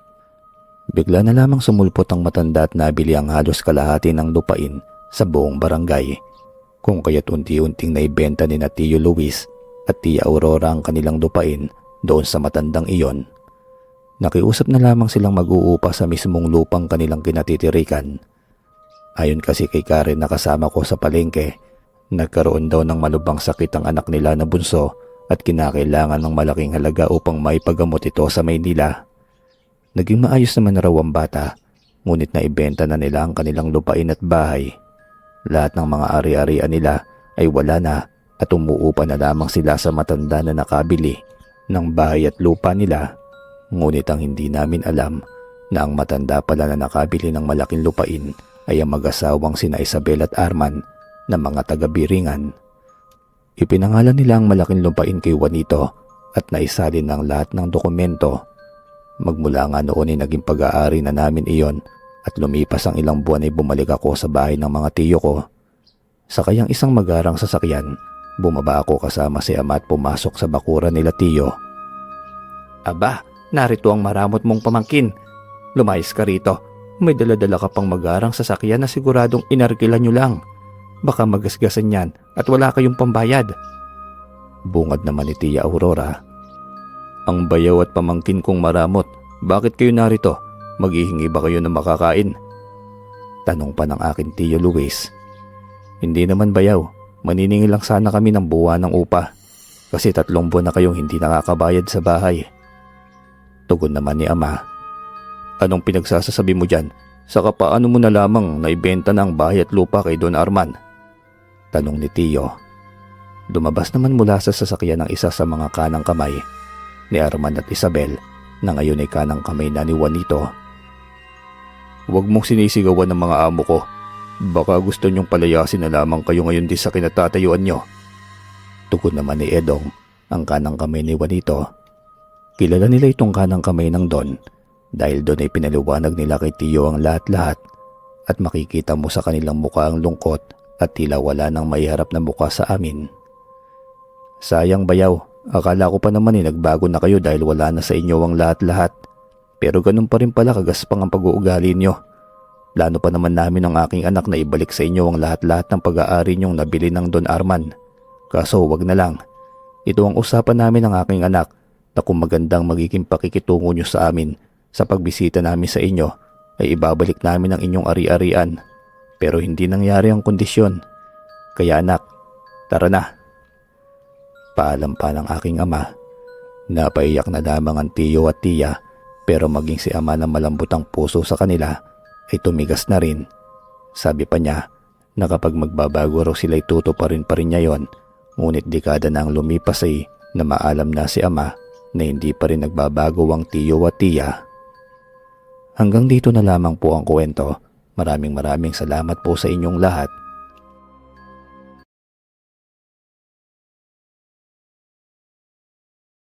Bigla na lamang sumulpot ang matanda at nabili ang halos kalahati ng lupain sa buong barangay. Kung kaya't unti-unting naibenta ni na Tio Luis at Tia Aurora ang kanilang lupain doon sa matandang iyon. Nakiusap na lamang silang mag-uupa sa mismong lupang kanilang kinatitirikan. Ayon kasi kay Karen na kasama ko sa palengke, nagkaroon daw ng malubhang sakit ang anak nila na bunso at kinakailangan ng malaking halaga upang maipagamot ito sa Maynila. Naging maayos naman raw ang bata, ngunit naibenta na nila ang kanilang lupain at bahay. Lahat ng mga ari-arian nila ay wala na at umuupa na lamang sila sa matanda na nakabili ng bahay at lupa nila. Ngunit ang hindi namin alam na ang matanda pala na nakabili ng malaking lupain ay ang mag-asawang sina Isabel at Arman na mga taga-Biringan. Ipinangalan nila ang malaking lupain kay Juanito at naisalin ng lahat ng dokumento. Magmula nga noon ay naging pag-aari na namin iyon at lumipas ang ilang buwan ay bumalik ako sa bahay ng mga tiyo ko. Sa kayang isang magarang sasakyan, bumaba ako kasama si Ama at pumasok sa bakuran nila Tiyo. "Aba, narito ang maramot mong pamangkin. Lumayas ka rito. May dala-dala ka pang magarang sasakyan na siguradong inarkilan nyo lang. Baka magasgasan yan at wala kayong pambayad." Bungad naman ni Tia Aurora. "Ang bayaw at pamangkin kong maramot, bakit kayo narito? Maghihingi ba kayo ng makakain?" Tanong pa ng aking Tio Luis. "Hindi naman bayaw, maniningil lang sana kami ng buwan ng upa. Kasi 3 buwan na kayong hindi nakakabayad sa bahay." Tugon naman ni Ama. Anong pinagsasasabi mo dyan? Saka paano mo na lamang naibenta na ang bahay at lupa kay Don Arman? Tanong ni Tio. Lumabas naman mula sa sasakyan ng isa sa mga kanang kamay ni Arman at Isabel na ngayon ay kanang kamay na ni Juanito. Huwag mong sinisigawan ng mga amo ko. Baka gusto niyong palayasin na lamang kayo ngayon din sa kinatatayuan niyo. Tugon naman ni Edong, ang kanang kamay ni Juanito. Kilala nila itong kanang kamay ng Don dahil doon ay pinaliwanag nila kay Tio ang lahat-lahat at makikita mo sa kanilang mukha ang lungkot at tila wala nang maiharap na mukha sa amin. Sayang bayaw, akala ko pa naman nagbago na kayo dahil wala na sa inyo ang lahat-lahat. Pero ganun pa rin pala kagaspang ang pag-uugali nyo. Plano pa naman namin ng aking anak na ibalik sa inyo ang lahat-lahat ng pag-aari nyong nabili ng Don Arman. Kaso wag na lang. Ito ang usapan namin ng aking anak na kung magandang magiging pakikitungo nyo sa amin sa pagbisita namin sa inyo ay ibabalik namin ang inyong ari-arian. Pero hindi nangyari ang kondisyon. Kaya anak, tara na. Paalam pa ng aking ama. Napaiyak na lamang ang tiyo at tiya pero maging si ama na malambot ang puso sa kanila ay tumigas na rin. Sabi pa niya na kapag magbabago raw sila ay tutuparin pa rin niya yon. Ngunit dekada na ang lumipas ay na maalam na si ama na hindi pa rin nagbabago ang tiyo at tiya. Hanggang dito na lamang po ang kwento. Maraming salamat po sa inyong lahat